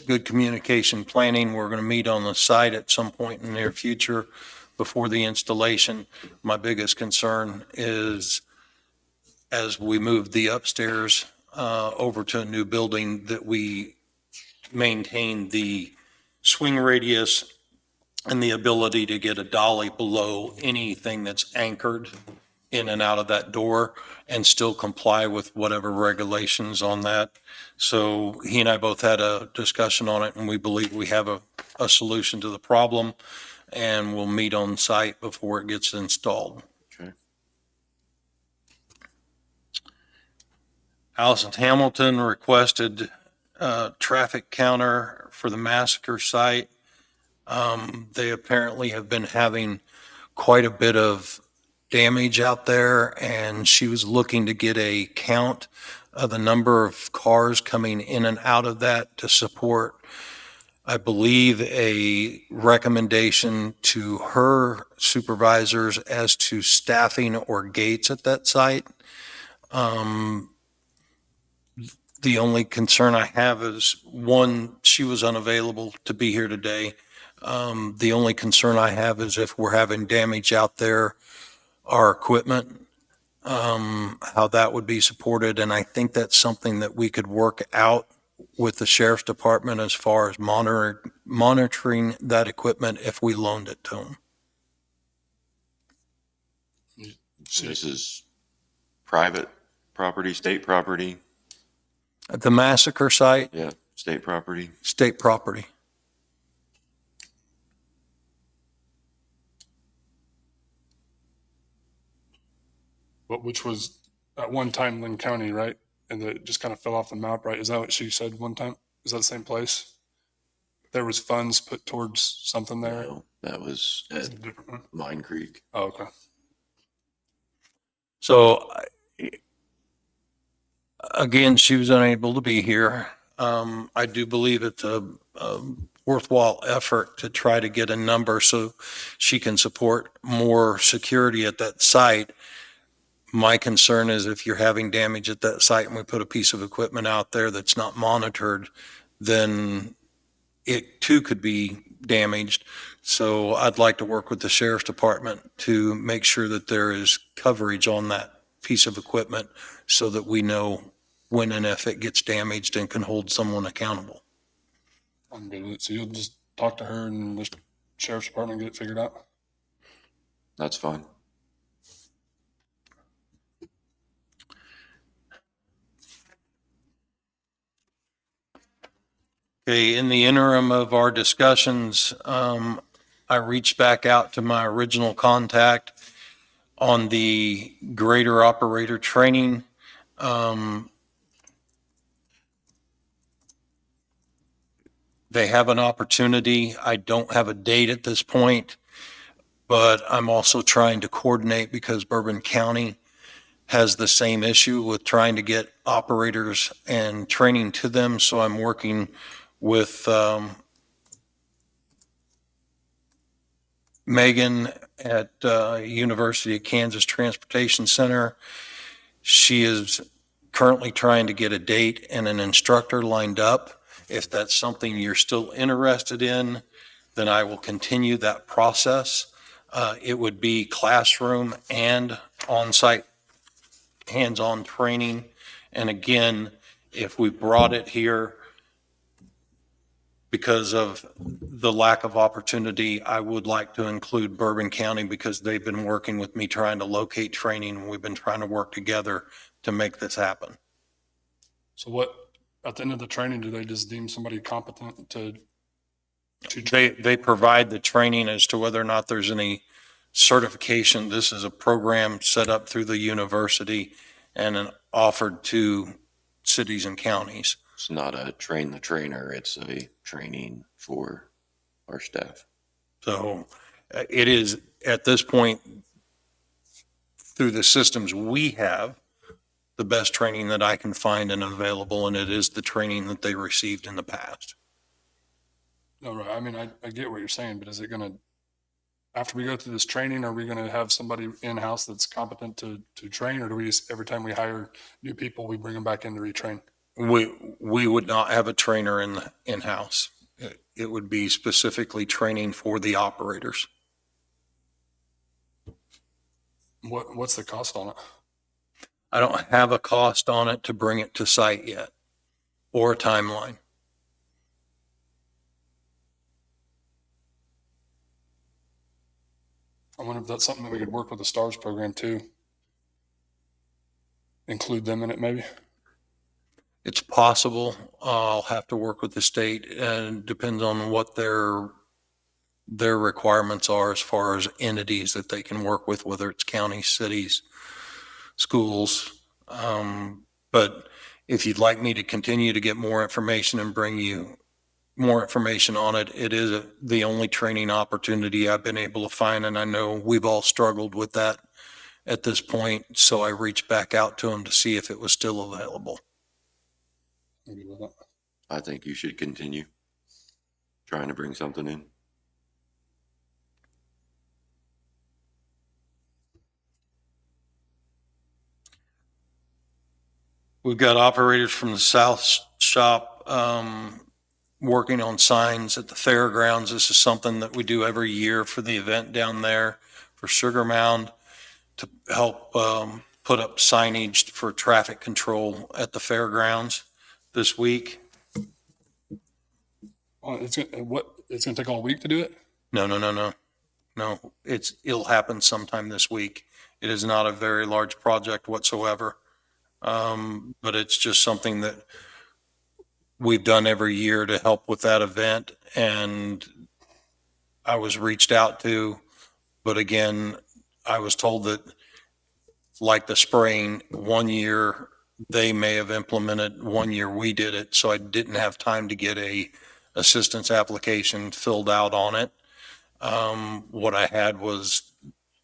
good communication planning. We're going to meet on the site at some point in the near future before the installation. My biggest concern is as we move the upstairs over to a new building that we maintain the swing radius and the ability to get a dolly below anything that's anchored in and out of that door and still comply with whatever regulations on that. So he and I both had a discussion on it, and we believe we have a solution to the problem, and we'll meet on site before it gets installed. Okay. Allison Hamilton requested a traffic counter for the massacre site. They apparently have been having quite a bit of damage out there, and she was looking to get a count the number of cars coming in and out of that to support, I believe, a recommendation to her supervisors as to staffing or gates at that site. The only concern I have is, one, she was unavailable to be here today. The only concern I have is if we're having damage out there, our equipment, how that would be supported. And I think that's something that we could work out with the sheriff's department as far as monitoring that equipment if we loaned it to them. This is private property, state property? At the massacre site, Yeah, state property. state property. But which was at one time Linn County, right? And it just kind of fell off the map, right? Is that what she said one time? Is that the same place? There was funds put towards something there? No, that was It's at a different one. Mine Creek. Oh, okay. So again, she was unable to be here. I do believe it's a worthwhile effort to try to get a number so she can support more security at that site. My concern is if you're having damage at that site and we put a piece of equipment out there that's not monitored, then it too could be damaged. So I'd like to work with the sheriff's department to make sure that there is coverage on that piece of equipment so that we know when and if it gets damaged and can hold someone accountable. I'm good with it. So you'll just talk to her and the sheriff's department and get it figured out? That's fine. Okay, in the interim of our discussions, I reached back out to my original contact on the grader operator training. They have an opportunity. I don't have a date at this point, but I'm also trying to coordinate because Bourbon County has the same issue with trying to get operators and training to them. So I'm working with Megan at University of Kansas Transportation Center. She is currently trying to get a date and an instructor lined up. If that's something you're still interested in, then I will continue that process. It would be classroom and on-site hands-on training. And again, if we brought it here because of the lack of opportunity, I would like to include Bourbon County because they've been working with me trying to locate training. And we've been trying to work together to make this happen. So what, at the end of the training, do they just deem somebody competent to They provide the training as to whether or not there's any certification. This is a program set up through the university and offered to cities and counties. It's not a train the trainer, it's a training for our staff. So it is, at this point, through the systems we have, the best training that I can find and available, and it is the training that they received in the past. No, right. I mean, I get what you're saying, but is it going to, after we go through this training, are we going to have somebody in-house that's competent to train, or do we just, every time we hire new people, we bring them back in to retrain? We would not have a trainer in-house. It would be specifically training for the operators. What's the cost on it? I don't have a cost on it to bring it to site yet, or a timeline. I wonder if that's something that we could work with the STARS program too. Include them in it maybe? It's possible. I'll have to work with the state, and it depends on what their requirements are as far as entities that they can work with, whether it's counties, cities, schools. But if you'd like me to continue to get more information and bring you more information on it, it is the only training opportunity I've been able to find. And I know we've all struggled with that at this point, so I reached back out to him to see if it was still available. I'm good with that. I think you should continue trying to bring something in. We've got operators from the South Shop working on signs at the fairgrounds. This is something that we do every year for the event down there for Sugar Mound to help put up signage for traffic control at the fairgrounds this week. It's gonna take all week to do it? No, it'll happen sometime this week. It is not a very large project whatsoever. But it's just something that we've done every year to help with that event. And I was reached out to, but again, I was told that like the spraying, one year they may have implemented, one year we did it. So I didn't have time to get a assistance application filled out on it. What I had was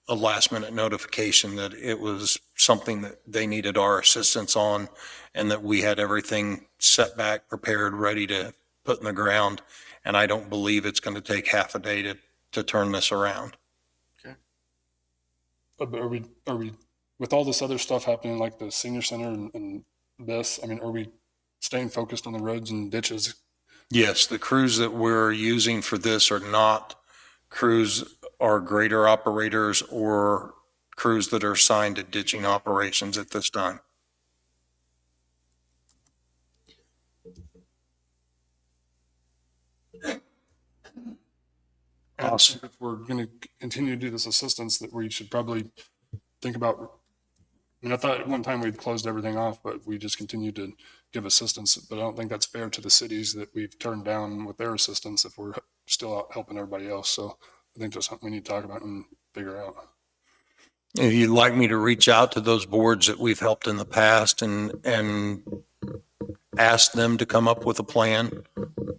a last minute notification that it was something that they needed our assistance on and that we had everything set back, prepared, ready to put in the ground. And I don't believe it's going to take half a day to turn this around. But are we, with all this other stuff happening, like the senior center and this, I mean, are we staying focused on the roads and ditches? Yes, the crews that we're using for this are not crews or grader operators or crews that are assigned to ditching operations at this time. Awesome. If we're going to continue to do this assistance, that we should probably think about. I mean, I thought at one time we'd closed everything off, but we just continue to give assistance. But I don't think that's fair to the cities that we've turned down with their assistance if we're still out helping everybody else. So I think that's something we need to talk about and figure out. If you'd like me to reach out to those boards that we've helped in the past and ask them to come up with a plan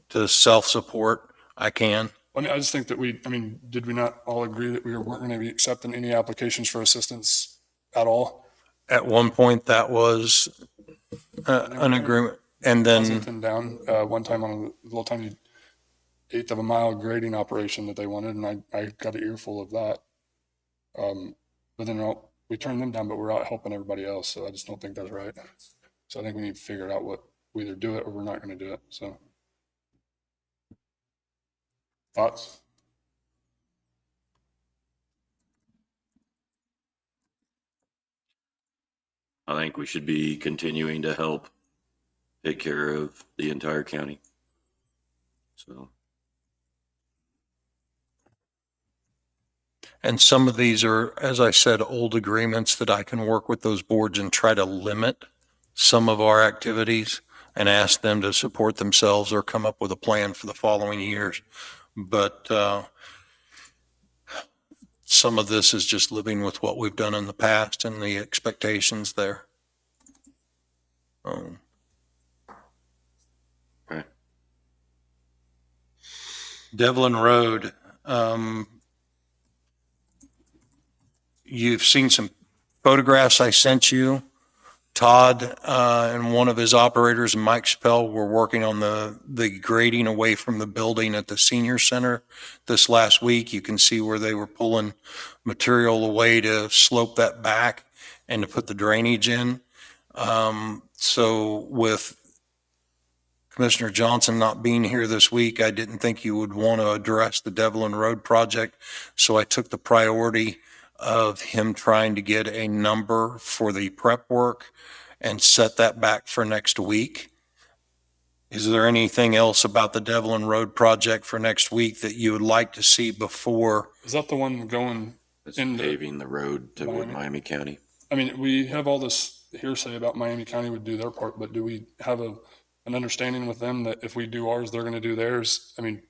to self-support, I can. I mean, I just think that did we not all agree that we weren't going to be accepting any applications for assistance at all? At one point, that was an agreement. And then, Something down one time on a little tiny eighth of a mile grading operation that they wanted, and I got an earful of that. But then we turned them down, but we're out helping everybody else. So I just don't think that's right. So I think we need to figure out what we either do it or we're not going to do it. So thoughts? I think we should be continuing to help take care of the entire county. So, and some of these are, as I said, old agreements that I can work with those boards and try to limit some of our activities and ask them to support themselves or come up with a plan for the following years. But some of this is just living with what we've done in the past and the expectations there. okay. Devlin Road, you've seen some photographs I sent you. Todd and one of his operators, Mike Spell, were working on the grading away from the building at the senior center this last week. You can see where they were pulling material away to slope that back and to put the drainage in. So with Commissioner Johnson not being here this week, I didn't think you would want to address the Devlin Road project. So I took the priority of him trying to get a number for the prep work and set that back for next week. Is there anything else about the Devlin Road project for next week that you would like to see before? Is that the one going It's in paving the road to Miami County. I mean, we have all this hearsay about Miami County would do their part, but do we have an understanding with them that if we do ours, they're going to do theirs? I mean,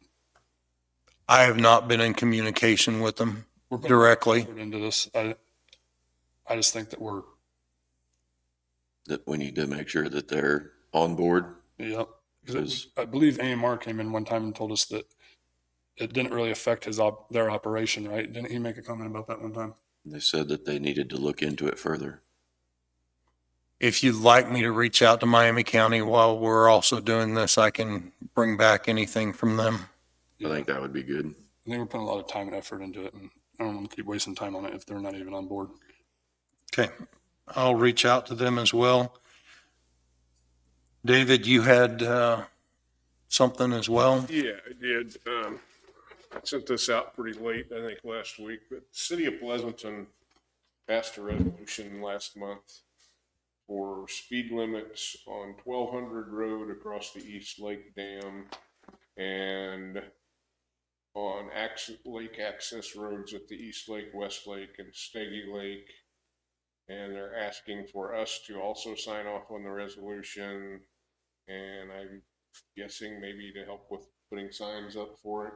I have not been in communication with them we're putting directly. effort into this. I just think that That we need to make sure that they're on board. yeah. Because I believe AMR came in one time and told us that it didn't really affect their operation, right? Didn't he make a comment about that one time? They said that they needed to look into it further. If you'd like me to reach out to Miami County while we're also doing this, I can bring back anything from them. I think that would be good. I think we're putting a lot of time and effort into it, and I don't want to keep wasting time on it if they're not even on board. Okay, I'll reach out to them as well. David, you had something as well? Yeah, I did. I sent this out pretty late, I think last week, but the City of Pleasanton passed a resolution last month for speed limits on 1200 Road across the East Lake Dam and on lake access roads at the East Lake, West Lake, and Steggy Lake. And they're asking for us to also sign off on the resolution. And I'm guessing maybe to help with putting signs up for it.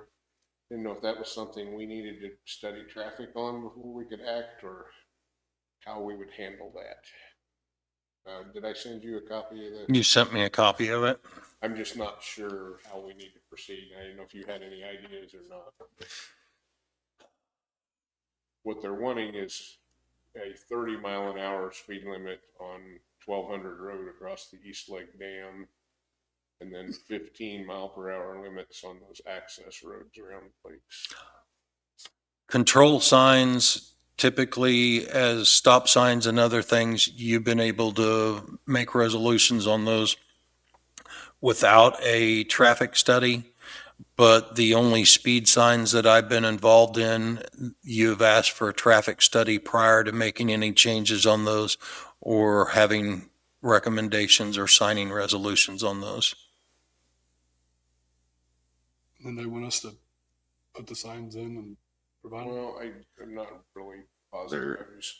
Didn't know if that was something we needed to study traffic on before we could act, or how we would handle that. Did I send you a copy of that? You sent me a copy of it. I'm just not sure how we need to proceed. I didn't know if you had any ideas or not. What they're wanting is a 30-mile-an-hour speed limit on 1200 Road across the East Lake Dam, and then 15-mile-per-hour limits on those access roads around lakes. Control signs, typically as stop signs and other things, you've been able to make resolutions on those without a traffic study. But the only speed signs that I've been involved in, you've asked for a traffic study prior to making any changes on those or having recommendations or signing resolutions on those. And they want us to put the signs in and provide them. Well, I'm not really positive. I just,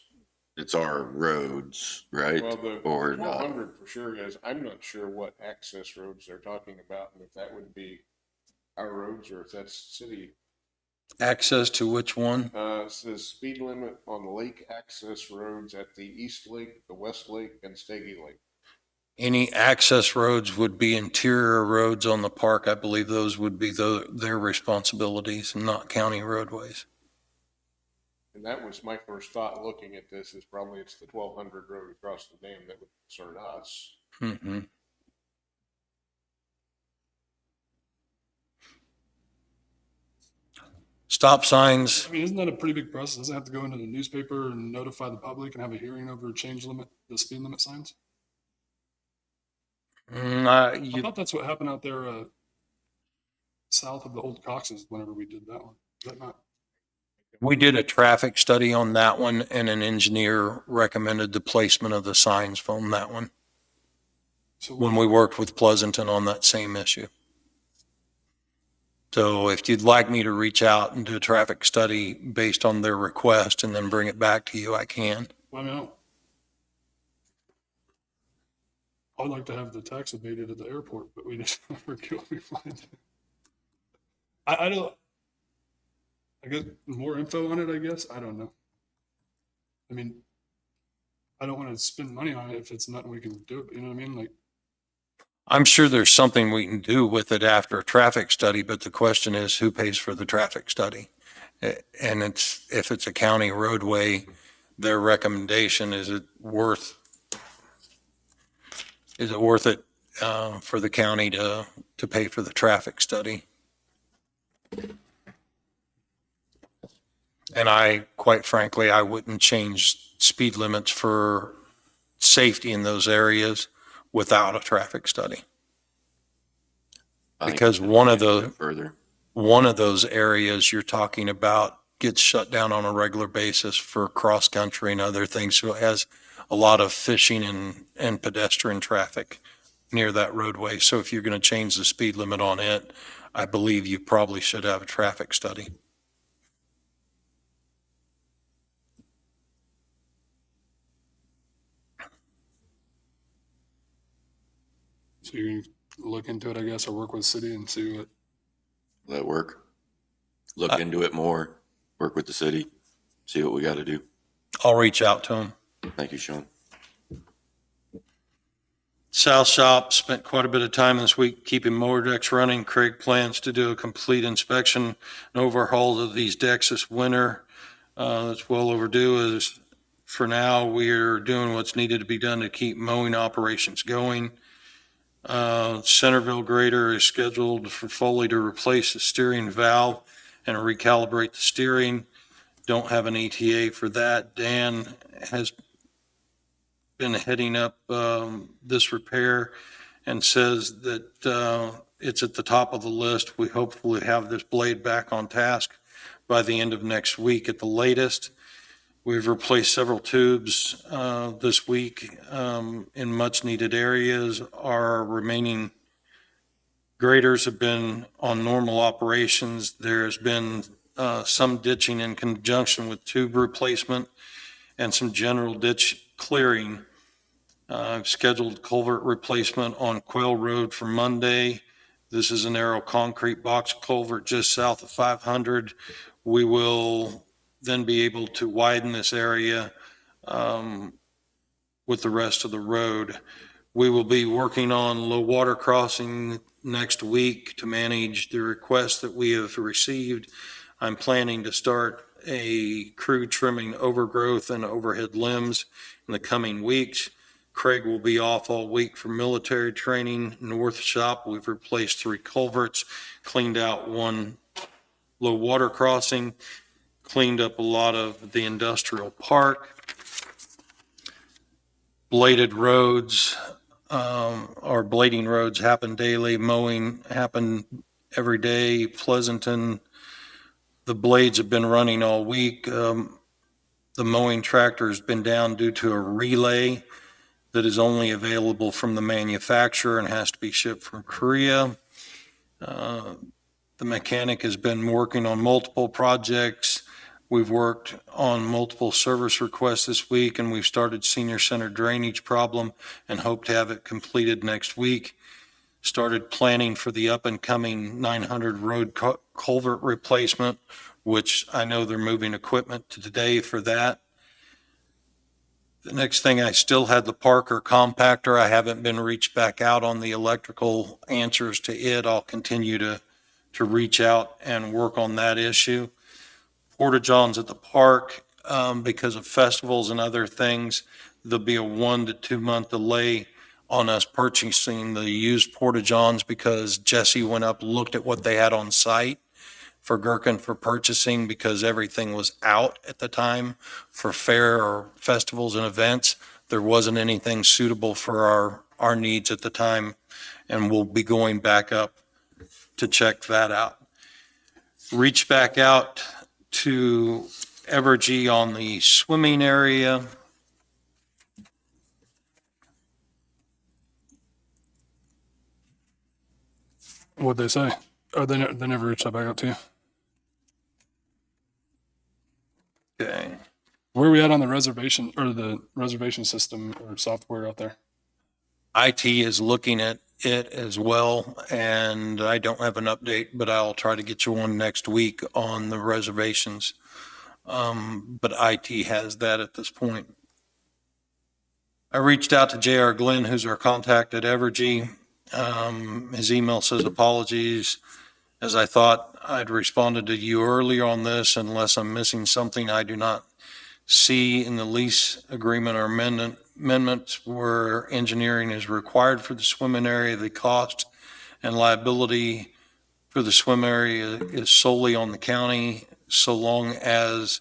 It's our roads, right? well, the Or not? 1200 for sure is. I'm not sure what access roads they're talking about, and if that would be our roads or if that's city. Access to which one? It says speed limit on lake access roads at the East Lake, the West Lake, and Steggy Lake. Any access roads would be interior roads on the park. I believe those would be their responsibilities and not county roadways. And that was my first thought looking at this, is probably it's the 1200 road across the dam that would concern us. Mm-hmm. Stop signs, I mean, isn't that a pretty big process? Doesn't it have to go into the newspaper and notify the public and have a hearing over the speed limit signs? I thought that's what happened out there south of the old Cox's whenever we did that one. Is that not? we did a traffic study on that one and an engineer recommended the placement of the signs from that one So when we worked with Pleasanton on that same issue. So if you'd like me to reach out and do a traffic study based on their request and then bring it back to you, I can. Well, I mean, I'd like to have the tax abated at the airport, but we just never get what we find. I don't. I guess more info on it. I guess I don't know. I mean, I don't want to spend money on it if it's nothing we can do. You know what I mean? Like, I'm sure there's something we can do with it after a traffic study, but the question is who pays for the traffic study? And if it's a county roadway, their recommendation, is it worth it for the county to pay for the traffic study? And quite frankly, I wouldn't change speed limits for safety in those areas without a traffic study. I think Because we one of should the, go further. one of those areas you're talking about gets shut down on a regular basis for cross country and other things. So it has a lot of fishing and pedestrian traffic near that roadway. So if you're going to change the speed limit on it, I believe you probably should have a traffic study. so you can look into it, I guess, or work with the city and see what. Will that work? Look into it more, work with the city, see what we got to do. I'll reach out to them. Thank you, Sean. South Shop spent quite a bit of time this week keeping mower decks running. Craig plans to do a complete inspection and overhaul of these decks this winter. That's well overdue. Is for now, we are doing what's needed to be done to keep mowing operations going. Centerville grader is scheduled for Foley to replace the steering valve and recalibrate the steering. Don't have an ETA for that. Dan has been heading up this repair and says that it's at the top of the list. We hopefully have this blade back on task by the end of next week at the latest. We've replaced several tubes this week in much needed areas. Our remaining graders have been on normal operations. There's been some ditching in conjunction with tube replacement and some general ditch clearing. I've scheduled culvert replacement on Quail Road for Monday. This is a narrow concrete box culvert just south of 500. We will then be able to widen this area with the rest of the road. We will be working on low water crossing next week to manage the requests that we have received. I'm planning to start a crew trimming overgrowth and overhead limbs in the coming weeks. Craig will be off all week for military training. North Shop, we've replaced 3 culverts, cleaned out 1 low water crossing, cleaned up a lot of the industrial park. Bladed roads, or blading roads happen daily. Mowing happen every day. Pleasanton, the blades have been running all week. The mowing tractor has been down due to a relay that is only available from the manufacturer and has to be shipped from Korea. The mechanic has been working on multiple projects. We've worked on multiple service requests this week, and we've started senior center drainage problem and hope to have it completed next week. Started planning for the up and coming 900 road culvert replacement, which I know they're moving equipment to today for that. The next thing, I still had the Parker compactor. I haven't been reached back out on the electrical answers to it. I'll continue to reach out and work on that issue. Porta-johns at the park, because of festivals and other things, there'll be a 1 to 2 month delay on us purchasing the used porta-johns because Jesse went up, looked at what they had on site for Gherkin for purchasing because everything was out at the time for fair or festivals and events. There wasn't anything suitable for our needs at the time, and we'll be going back up to check that out. Reach back out to Evergy on the swimming area. What'd they say? Oh, they never reached that back out to you. Okay. Where are we at on the reservation or the reservation system or software out there? IT is looking at it as well, and I don't have an update, but I'll try to get you one next week on the reservations. But IT has that at this point. I reached out to J.R. Glenn, who's our contact at Evergy. His email says apologies, as I thought I'd responded to you earlier on this. Unless I'm missing something, I do not see in the lease agreement or amendments where engineering is required for the swimming area. The cost and liability for the swim area is solely on the county, so long as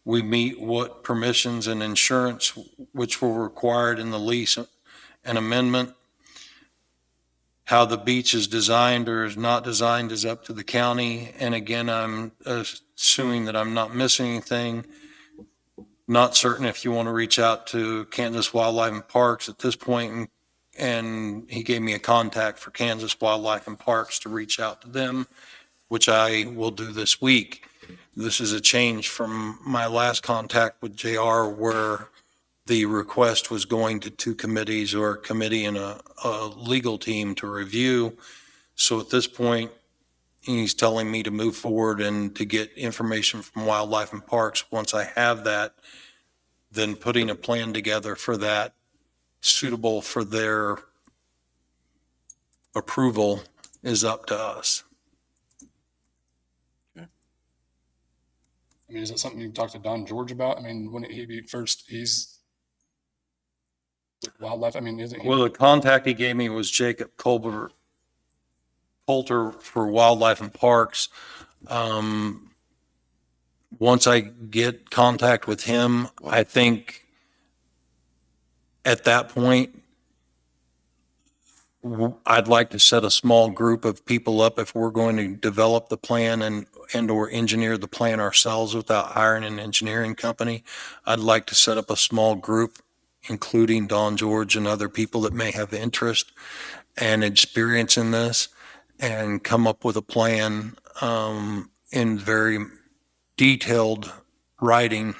we meet what permissions and insurance which were required in the lease and amendment. How the beach is designed or is not designed is up to the county. And again, I'm assuming that I'm not missing anything. Not certain if you want to reach out to Kansas Wildlife and Parks at this point, and he gave me a contact for Kansas Wildlife and Parks to reach out to them, which I will do this week. This is a change from my last contact with JR, where the request was going to 2 committees or a committee and a legal team to review. So at this point, he's telling me to move forward and to get information from Wildlife and Parks. Once I have that, then putting a plan together for that suitable for their approval is up to us. I mean, is that something you can talk to Don George about? I mean, wouldn't he be first? He's with wildlife. I mean, isn't he? Well, the contact he gave me was Jacob Coulter for Wildlife and Parks. Once I get contact with him, I think at that point, I'd like to set a small group of people up if we're going to develop the plan and or engineer the plan ourselves without hiring an engineering company. I'd like to set up a small group, including Don George and other people that may have interest and experience in this, and come up with a plan in very detailed writing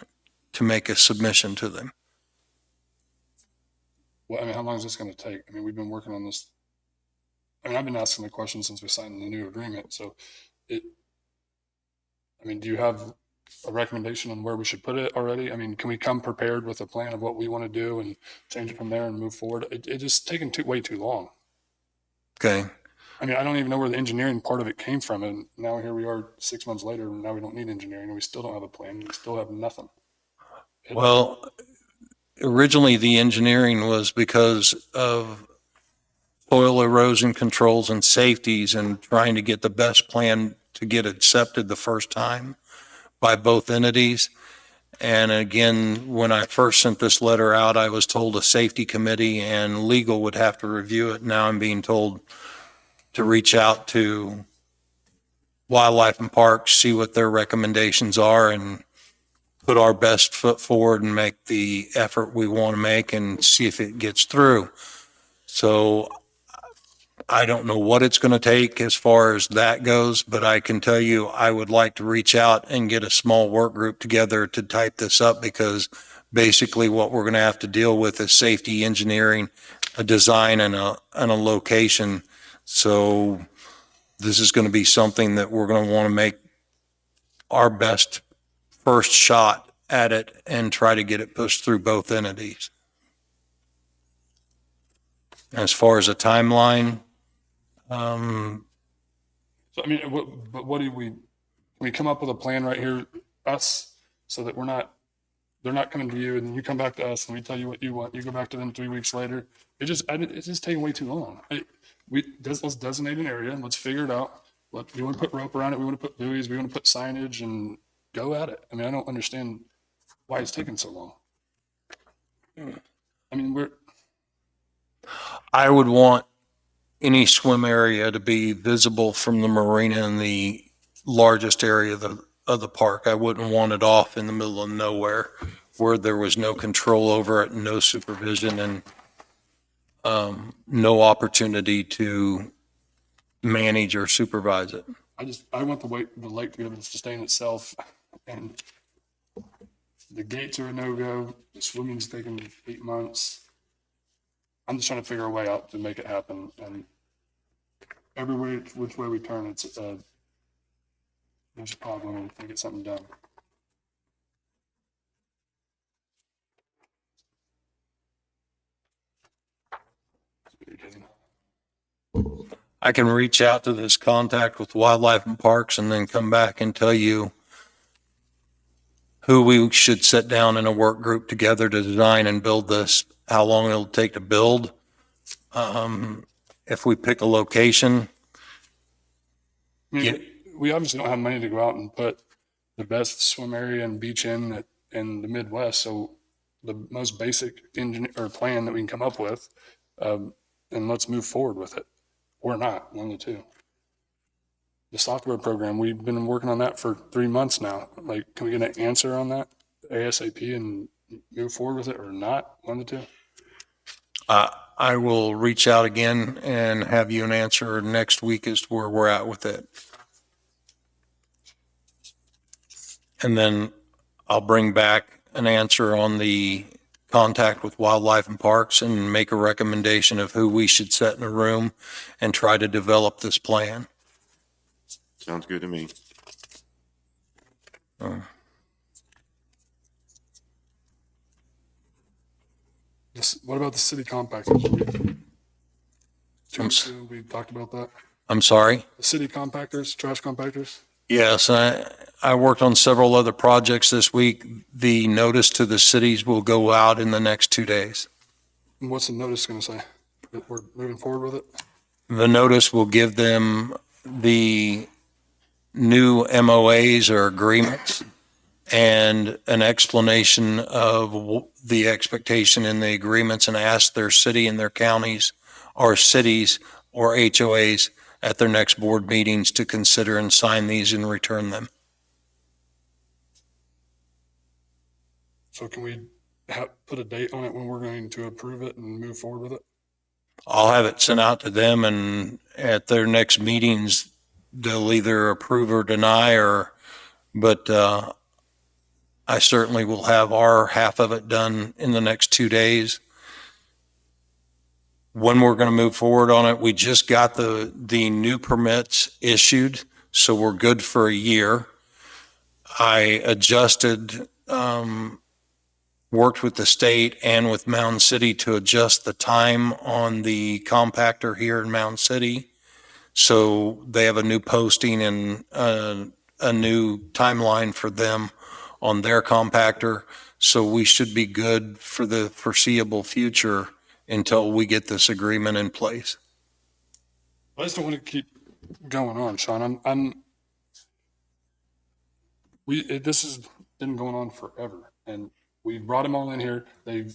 to make a submission to them. Well, I mean, how long is this going to take? I mean, we've been working on this. I mean, I've been asking the question since we signed the new agreement. So I mean, do you have a recommendation on where we should put it already? I mean, can we come prepared with a plan of what we want to do and change it from there and move forward? It just taken way too long. Okay. I mean, I don't even know where the engineering part of it came from. And now here we are 6 months later, and now we don't need engineering and we still don't have a plan. We still have nothing. Well, originally the engineering was because of soil erosion controls and safeties and trying to get the best plan to get accepted the first time by both entities. And again, when I first sent this letter out, I was told a safety committee and legal would have to review it. Now I'm being told to reach out to Wildlife and Parks, see what their recommendations are, and put our best foot forward and make the effort we want to make and see if it gets through. So I don't know what it's going to take as far as that goes, but I can tell you I would like to reach out and get a small work group together to type this up, because basically what we're going to have to deal with is safety engineering, a design, and a location. So this is going to be something that we're going to want to make our best first shot at it and try to get it pushed through both entities. As far as a timeline, So, I mean, what do we, can we come up with a plan right here, us, so that they're not coming to you and you come back to us and we tell you what you want. You go back to them 3 weeks later. It's just taking way too long. Let's designate an area and let's figure it out. We want to put rope around it. We want to put buoys. We want to put signage and go at it. I mean, I don't understand why it's taking so long. I mean, I would want any swim area to be visible from the marina in the largest area of the park. I wouldn't want it off in the middle of nowhere where there was no control over it, no supervision, and no opportunity to manage or supervise it. I want the lake to be able to sustain itself, and the gates are a no-go. The swimming's taking 8 months. I'm just trying to figure a way out to make it happen, and every way, which way we turn, there's a problem, and we get something done. I can reach out to this contact with Wildlife and Parks and then come back and tell you who we should sit down in a work group together to design and build this, how long it'll take to build. If we pick a location, I mean, we obviously don't have money to go out and put the best swim area and beach in the Midwest. So the most basic plan that we can come up with, and let's move forward with it, or not, one of the two. The software program, we've been working on that for 3 months now. Like, can we get an answer on that ASAP and move forward with it, or not? One of the two. I will reach out again and have you an answer next week as to where we're at with it. And then I'll bring back an answer on the contact with Wildlife and Parks and make a recommendation of who we should set in a room and try to develop this plan. Sounds good to me. What about the city compactors? We talked about that. I'm sorry? The city compactors, trash compactors. Yes, I worked on several other projects this week. The notice to the cities will go out in the next 2 days. And what's the notice going to say? That we're moving forward with it? The notice will give them the new MOAs or agreements and an explanation of the expectation in the agreements, and ask their city and their counties or cities or HOAs at their next board meetings to consider and sign these and return them. So can we put a date on it when we're going to approve it and move forward with it? I'll have it sent out to them, and at their next meetings, they'll either approve or deny, but I certainly will have our half of it done in the next 2 days. When we're going to move forward on it, we just got the new permits issued, so we're good for a year. I adjusted, worked with the state and with Mound City to adjust the time on the compactor here in Mound City. So they have a new posting and a new timeline for them on their compactor. So we should be good for the foreseeable future until we get this agreement in place. I just don't want to keep going on, Sean. This has been going on forever, and we brought them all in here. They've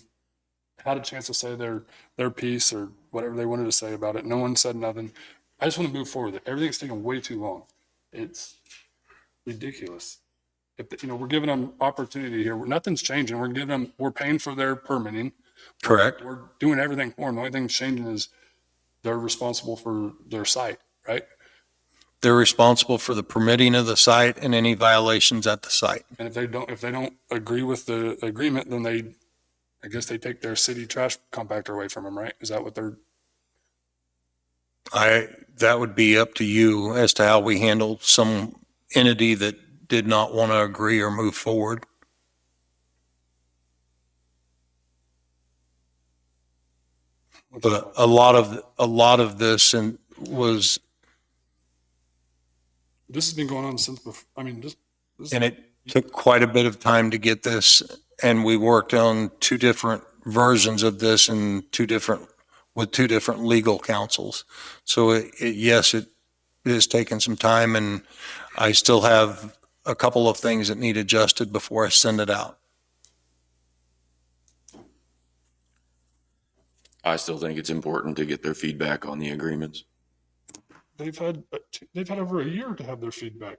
had a chance to say their piece or whatever they wanted to say about it. No one said nothing. I just want to move forward. Everything's taking way too long. It's ridiculous. We're giving them opportunity here. Nothing's changing. We're paying for their permitting. Correct. We're doing everything for them. The only thing changing is they're responsible for their site, right? They're responsible for the permitting of the site and any violations at the site. And if they don't agree with the agreement, then I guess they take their city trash compactor away from them, right? Is that what they're? That would be up to you as to how we handle some entity that did not want to agree or move forward. But a lot of this was, This has been going on since before. I mean, this and it took quite a bit of time to get this, and we worked on 2 different versions of this and with 2 different legal counsels. So yes, it is taking some time, and I still have a couple of things that need adjusted before I send it out. I still think it's important to get their feedback on the agreements. they've had over a year to have their feedback.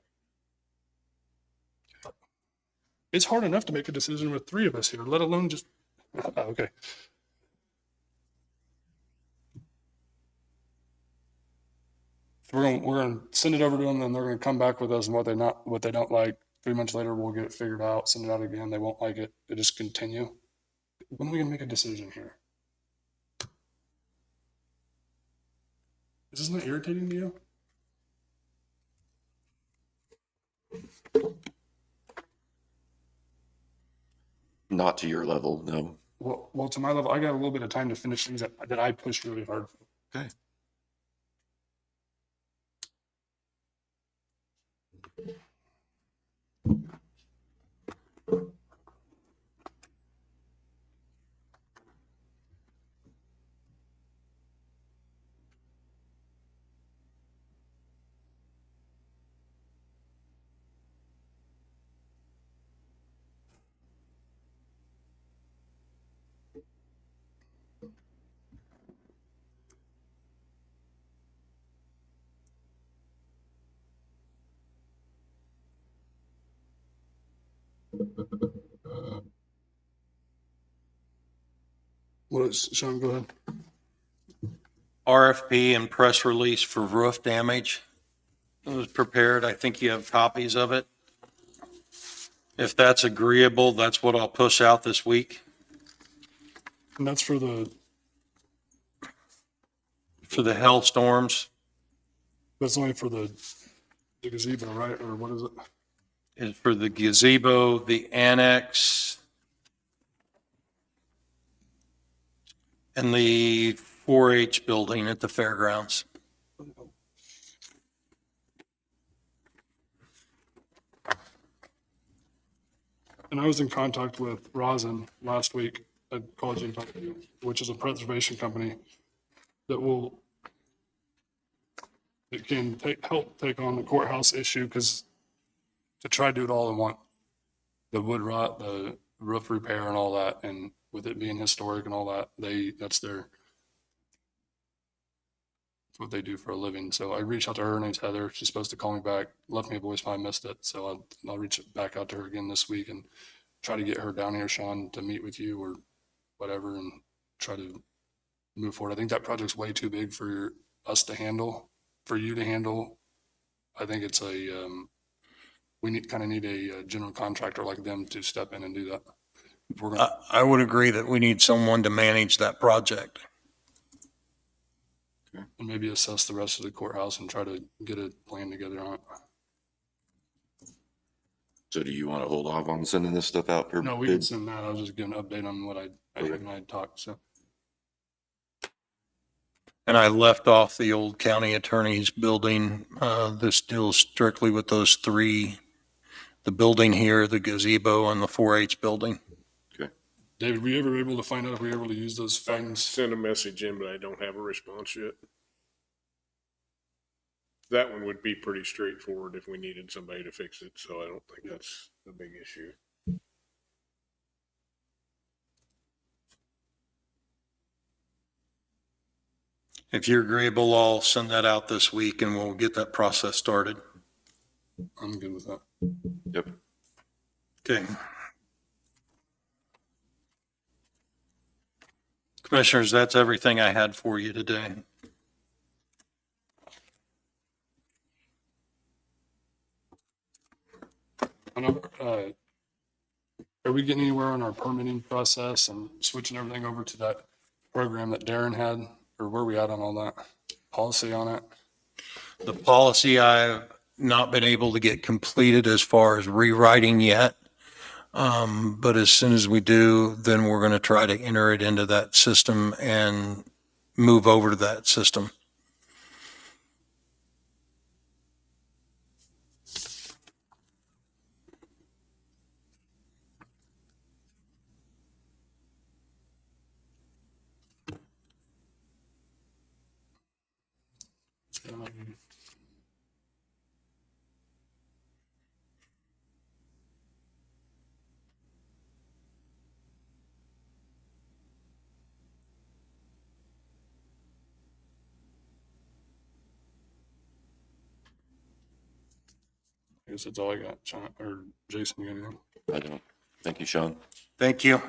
It's hard enough to make a decision with 3 of us here, let alone just. Okay. So we're gonna send it over to them, and they're gonna come back with us and what they don't like. 3 months later, we'll get it figured out, send it out again. They won't like it. They just continue. When are we gonna make a decision here? Isn't that irritating to you? Not to your level, no. Well, to my level, I got a little bit of time to finish things that I pushed really hard. Okay. What is, Sean, go ahead. RFP and press release for roof damage. It was prepared. I think you have copies of it. If that's agreeable, that's what I'll push out this week And that's for the, for the hailstorms. that's only for the gazebo, right? Or what is it? Is for the gazebo, the annex, and the 4-H building at the fairgrounds. And I was in contact with Rosin last week at College in Tokyo, which is a preservation company that will, it can help take on the courthouse issue, because to try to do it all in one, the wood rot, the roof repair and all that, and with it being historic and all that, that's what they do for a living. So I reached out to her. Her name's Heather. She's supposed to call me back, left me a voicemail, I missed it. So I'll reach back out to her again this week and try to get her down here, Sean, to meet with you or whatever, and try to move forward. I think that project's way too big for us to handle, for you to handle. I think it's we need a general contractor like them to step in and do that. If we're gonna, I would agree that we need someone to manage that project. and maybe assess the rest of the courthouse and try to get a plan together on it. So do you want to hold off on sending this stuff out for No, we can bid? send that. I was just giving an update on what I and I talked, so. And I left off the old county attorney's building. This deals strictly with those three, the building here, the gazebo, and the 4-H building. David, were you ever able to find out if we were able to use those I funds? sent a message in, but I don't have a response yet. That one would be pretty straightforward if we needed somebody to fix it, so I don't think that's a big issue. If you're agreeable, I'll send that out this week and we'll get that process started. I'm good with that. Yep. Okay. Commissioners, that's everything I had for you today. I know, are we getting anywhere on our permitting process and switching everything over to that program that Darren had? Or where are we at on all that policy on it? The policy I've not been able to get completed as far as rewriting yet. But as soon as we do, then we're going to try to enter it into that system and move over to that system. Um, I guess that's all I got, Sean, or Jason, you got anything? I don't. Thank you, Sean. Thank you.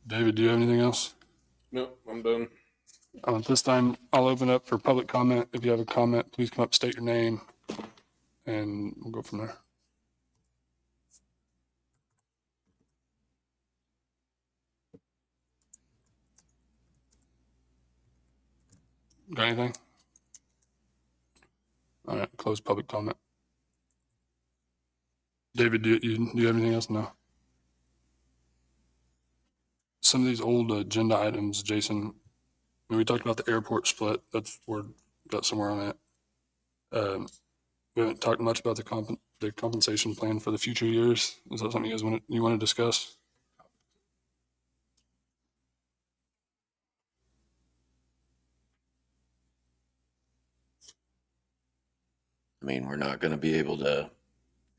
David, do you have anything else? No, I'm done. At this time, I'll open up for public comment. If you have a comment, please come up, state your name, and we'll go from there. Got anything? All right, close public comment. David, do you have anything else? No. Some of these old agenda items, Jason, when we talked about the airport split, that's where got somewhere on it. We haven't talked much about the compensation plan for the future years. Is that something you want to discuss? I mean, we're not going to be able to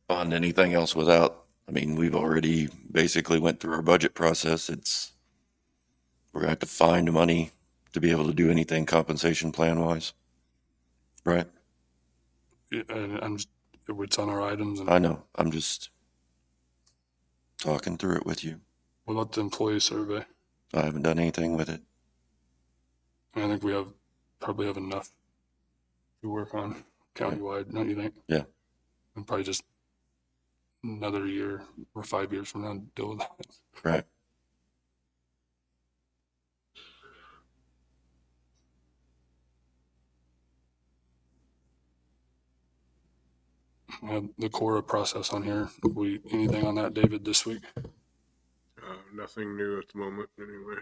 fund anything else without, I mean, we've already basically went through our budget process. We're going to have to find money to be able to do anything compensation plan wise. Right? Yeah, and it's on our items. And I know. I'm just talking through it with you. what about the employee survey? I haven't done anything with it. I think we probably have enough to work on countywide, don't you think? Yeah. And probably just another year or 5 years from now to deal with that. Right. I have the Cora process on here. Anything on that, David, this week? Nothing new at the moment, anyway.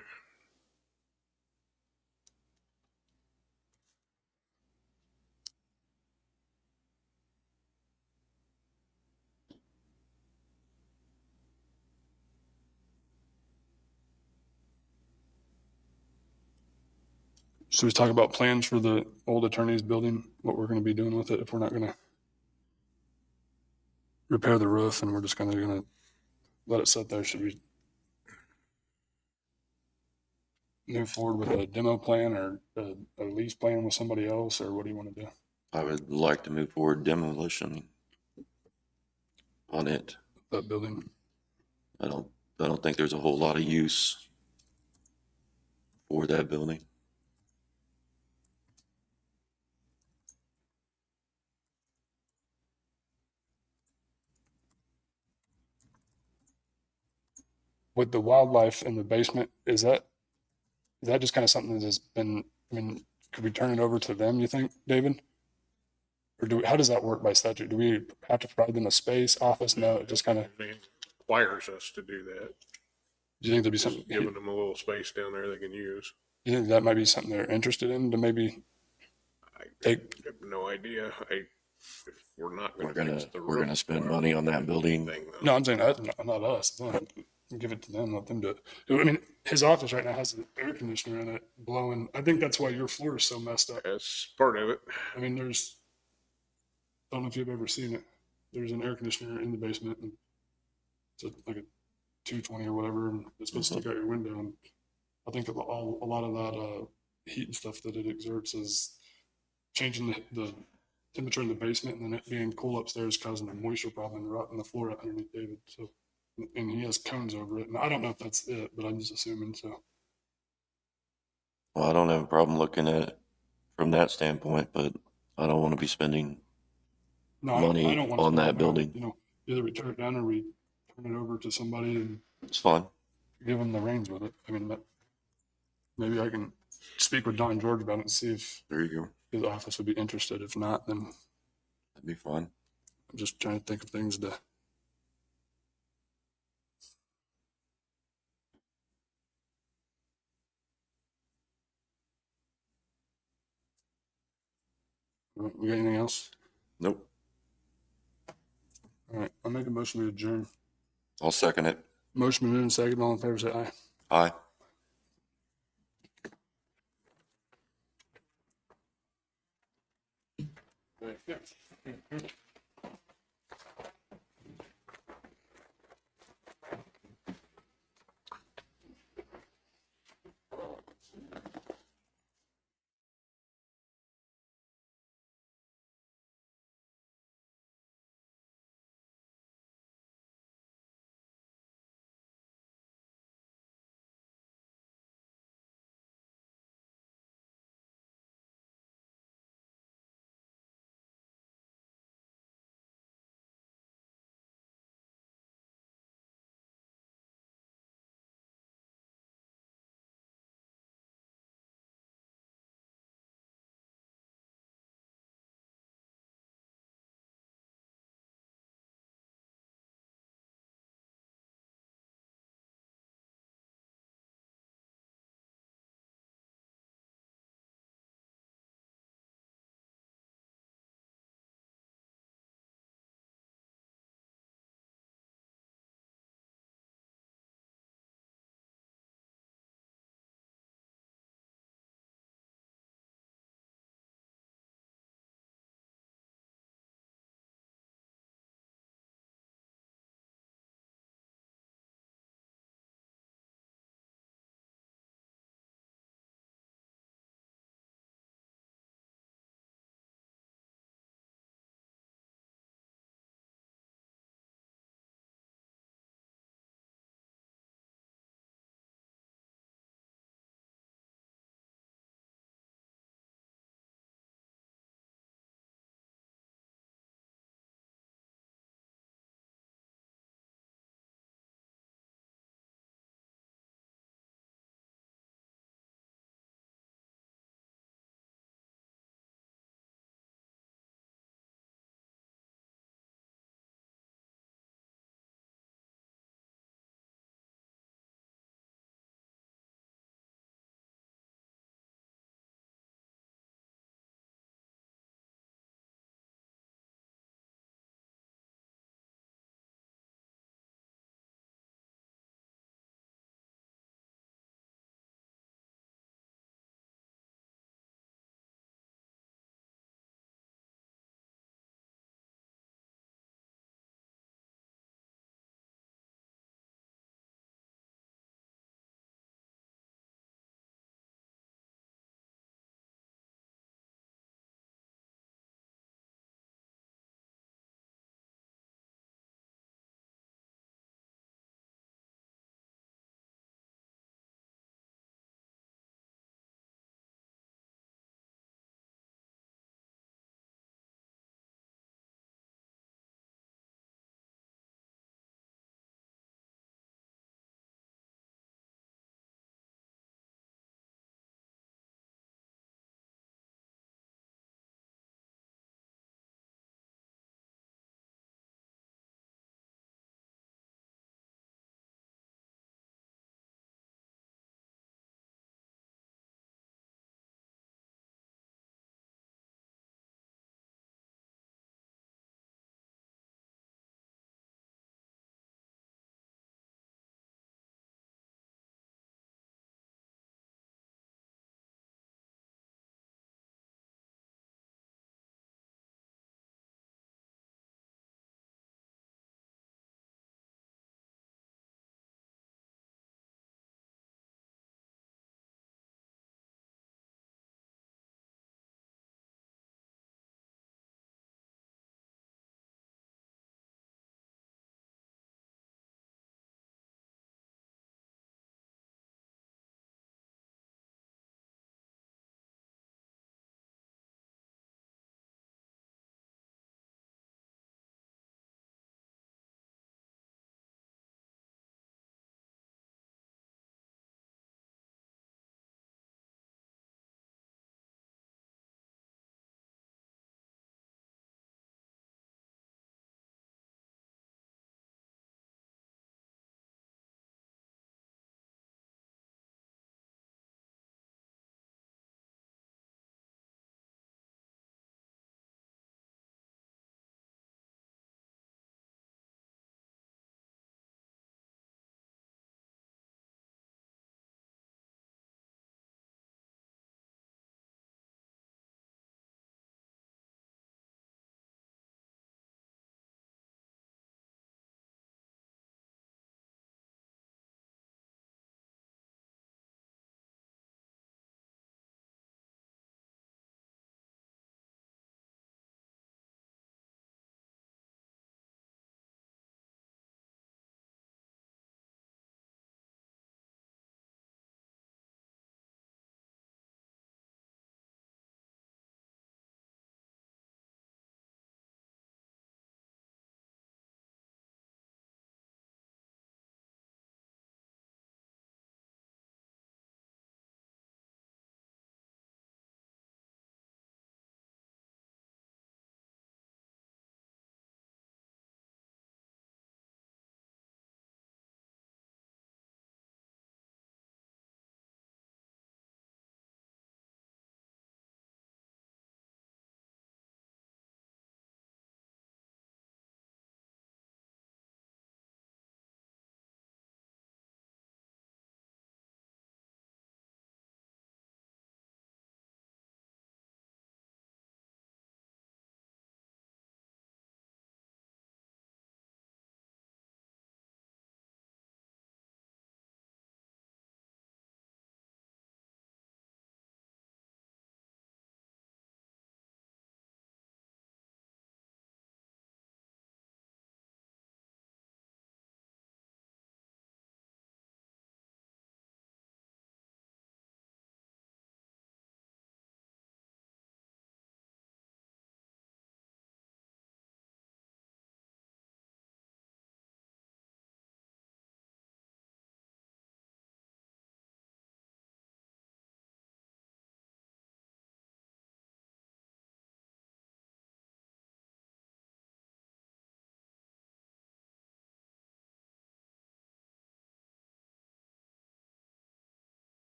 Should we talk about plans for the old attorney's building, what we're going to be doing with it if we're not going to repair the roof and we're just going to let it sit there? Should we move forward with a demo plan or a lease plan with somebody else, or what do you want to do? I would like to move forward demolition on it. That building? I don't think there's a whole lot of use for that building. With the wildlife in the basement, is that just kind of something that has been, I mean, could we turn it over to them, you think, David? Or how does that work by statute? Do we have to provide them a space, office? No, it just kind of, It requires us to do that. do you think there'd be Just something, giving them a little space down there they can use. you think that might be something they're interested in to maybe I take? have no idea. If we're not We're gonna gonna fix the we're gonna roof, spend why money are on we that doing building. anything, though? No, I'm saying not us, them. Give it to them, let them do it. I mean, his office right now has an air conditioner in it blowing. I think that's why your floor is so messed up. That's part of it. I mean, I don't know if you've ever seen it. There's an air conditioner in the basement, and it's like a 220 or whatever, and it's supposed to stick out your window. And I think a lot of that heat and stuff that it exerts is changing the temperature in the basement, and then it being cool upstairs causing a moisture problem and rotting the floor out underneath David. So, and he has cones over it, and I don't know if that's it, but I'm just assuming so. Well, I don't have a problem looking at it from that standpoint, but I don't want to be spending No, money I don't want to on spend that it. building. You know, either we tear it down or we turn it over to somebody and It's fine. give them the reins with it. I mean, maybe I can speak with Don George about it and see if There you go. his office would be interested. If not, then That'd be fine. I'm just trying to think of things to. We got anything else? Nope. All right, I'll make a motion to adjourn. I'll second it. Motion been moved and seconded. All in favor, say aye. Aye. Yeah.